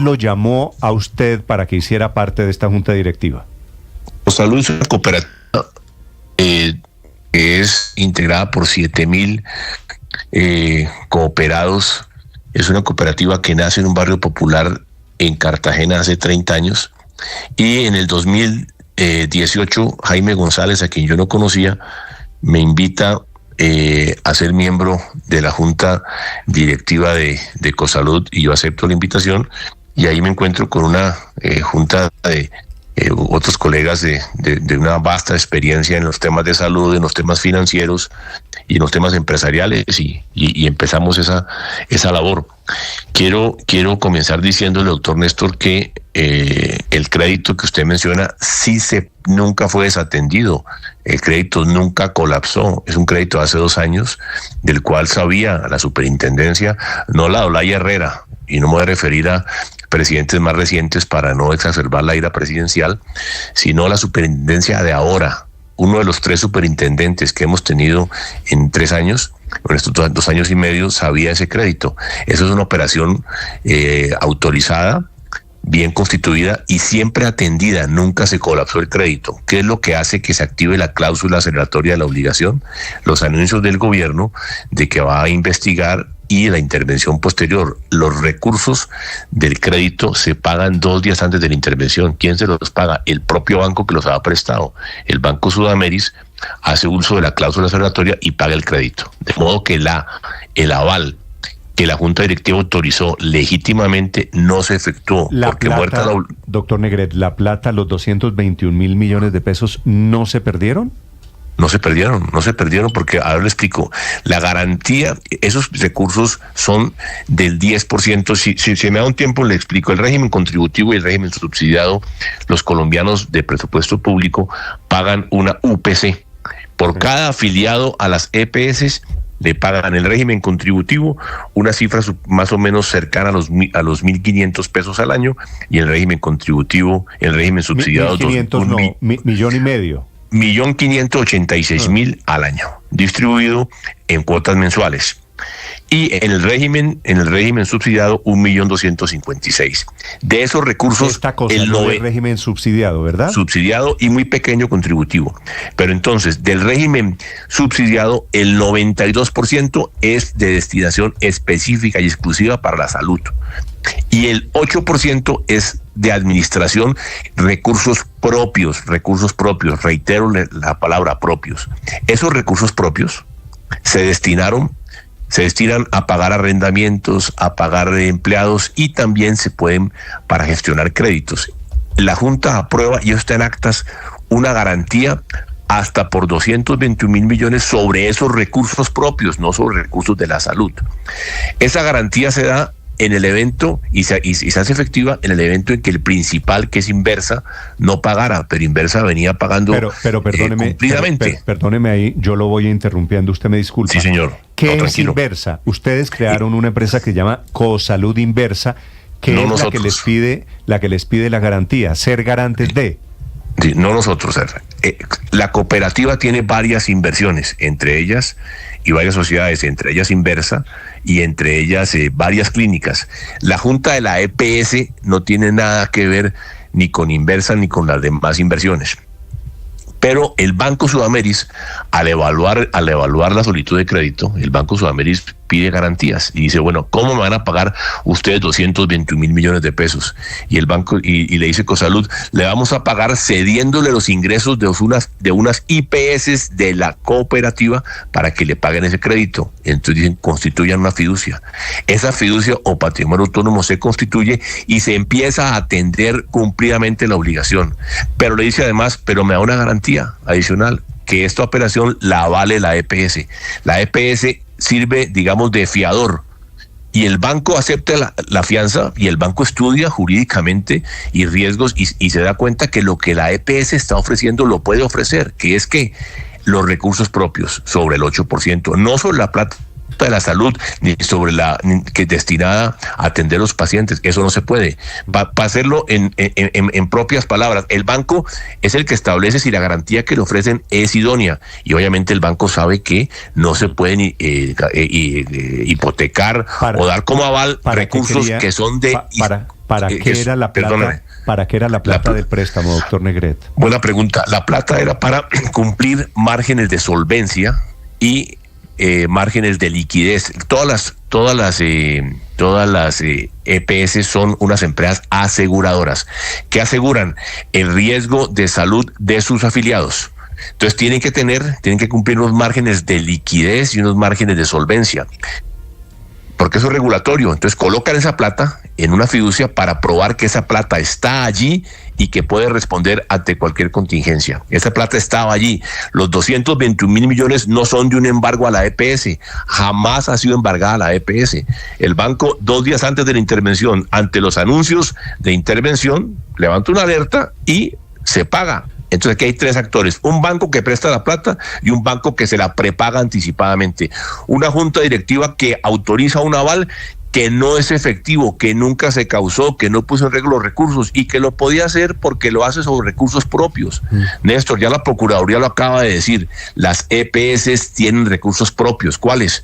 lo llamó a usted para que hiciera parte de esta junta directiva? Cosalud es una cooperativa que es integrada por 7.000 cooperados. Es una cooperativa que nace en un barrio popular en Cartagena hace 30 años. Y en el 2018, Jaime González, a quien yo no conocía, me invita a ser miembro de la junta directiva de Cosalud, y yo acepto la invitación, y ahí me encuentro con una junta de otros colegas de una vasta experiencia en los temas de salud, en los temas financieros y en los temas empresariales, y empezamos esa labor. Quiero comenzar diciéndole, doctor Néstor, que el crédito que usted menciona nunca fue desatendido. El crédito nunca colapsó. Es un crédito de hace 2 años, del cual sabía la superintendencia, no la Olaya Herrera, y no me voy a referir a presidentes más recientes para no exacerbar la ira presidencial, sino la superintendencia de ahora. Uno de los 3 superintendentes que hemos tenido en 3 años, en estos 2 años y medio, sabía ese crédito. Eso es una operación autorizada, bien constituida y siempre atendida. Nunca se colapsó el crédito. ¿Qué es lo que hace que se active la cláusula aceleratoria de la obligación? Los anuncios del gobierno de que va a investigar y la intervención posterior. Los recursos del crédito se pagan 2 días antes de la intervención. ¿Quién se los paga? El propio banco que los ha prestado. El Banco Sudameris hace uso de la cláusula aceleratoria y paga el crédito. De modo que el aval que la Junta Directiva autorizó legítimamente no se efectuó. Doctor Negret, ¿la plata, los 221.000 millones de pesos, no se perdieron? No se perdieron porque, ahora le explico, la garantía, esos recursos son del 10%, si me da un tiempo le explico. El régimen contributivo y el régimen subsidiado, los colombianos de presupuesto público pagan una UPC. Por cada afiliado a las EPS le pagan el régimen contributivo una cifra más o menos cercana a los 1.500 pesos al año, y el régimen contributivo, el régimen subsidiado... 1.500 no, millón y medio. 1.586.000 al año, distribuido en cuotas mensuales. Y en el régimen subsidiado 1.256.000. De esos recursos, esta cosa el régimen subsidiado, ¿verdad? Subsidiado y muy pequeño contributivo. Pero entonces, del régimen subsidiado, el 92% es de destinación específica y exclusiva para la salud. Y el 8% es de administración, recursos propios, reitero la palabra propios. Esos recursos propios se destinan a pagar arrendamientos, a pagar empleados, y también se pueden para gestionar créditos. La Junta aprueba, y eso está en actas, una garantía hasta por 221.000 millones sobre esos recursos propios, no sobre recursos de la salud. Esa garantía se da en el evento y se hace efectiva en el evento en que el principal, que es Inversa, no pagara, pero Inversa venía pagando pero perdóneme, cumplidamente. Perdóneme ahí, yo lo voy interrumpiendo, usted me disculpa. Sí, señor. ¿Qué es Inversa? Ustedes crearon una empresa que se llama Cosalud Inversa, que no es nosotros. la que les pide la garantía, ser garantes de... Sí, no nosotros. La cooperativa tiene varias inversiones, entre ellas, y varias sociedades, entre ellas Inversa, y entre ellas varias clínicas. La Junta de la EPS no tiene nada que ver ni con Inversa ni con las demás inversiones. Pero el Banco Sudameris, al evaluar la solicitud de crédito, el Banco Sudameris pide garantías y dice, bueno, ¿cómo me van a pagar ustedes 221.000 millones de pesos? Y el banco y le dice Cosalud, le vamos a pagar cediéndole los ingresos de unas IPS de la cooperativa para que le paguen ese crédito. Entonces dicen, constituyan una fiducia. Esa fiducia o patrimonio autónomo se constituye y se empieza a atender cumplidamente la obligación. Pero le dice además, pero me da una garantía adicional, que esta operación la avale la EPS. La EPS sirve, digamos, de fiador, y el banco acepta la fianza y el banco estudia jurídicamente y riesgos y se da cuenta que lo que la EPS está ofreciendo lo puede ofrecer, que es que los recursos propios sobre el 8%, no sobre la plata de la salud ni sobre que es destinada a atender a los pacientes. Eso no se puede. Para hacerlo en propias palabras, el banco es el que establece si la garantía que le ofrecen es idónea, y obviamente el banco sabe que no se pueden hipotecar o dar como aval recursos que son de... ¿Para qué era la plata? Perdóname. ¿Para qué era la plata del préstamo, doctor Negret? Buena pregunta. La plata era para cumplir márgenes de solvencia y márgenes de liquidez. Todas las EPS son unas empresas aseguradoras que aseguran el riesgo de salud de sus afiliados. Entonces tienen que cumplir unos márgenes de liquidez y unos márgenes de solvencia, porque eso es regulatorio. Entonces colocan esa plata en una fiducia para probar que esa plata está allí y que puede responder ante cualquier contingencia. Esa plata estaba allí. Los 221 mil millones no son de un embargo a la EPS. Jamás ha sido embargada la EPS. El banco, 2 días antes de la intervención, ante los anuncios de intervención, levanta una alerta y se paga. Entonces aquí hay 3 actores: un banco que presta la plata y un banco que se la prepaga anticipadamente. Una junta directiva que autoriza un aval que no es efectivo, que nunca se causó, que no puso en regla los recursos y que lo podía hacer porque lo hace sobre recursos propios. Néstor, ya la Procuraduría lo acaba de decir, las EPS tienen recursos propios. ¿Cuáles?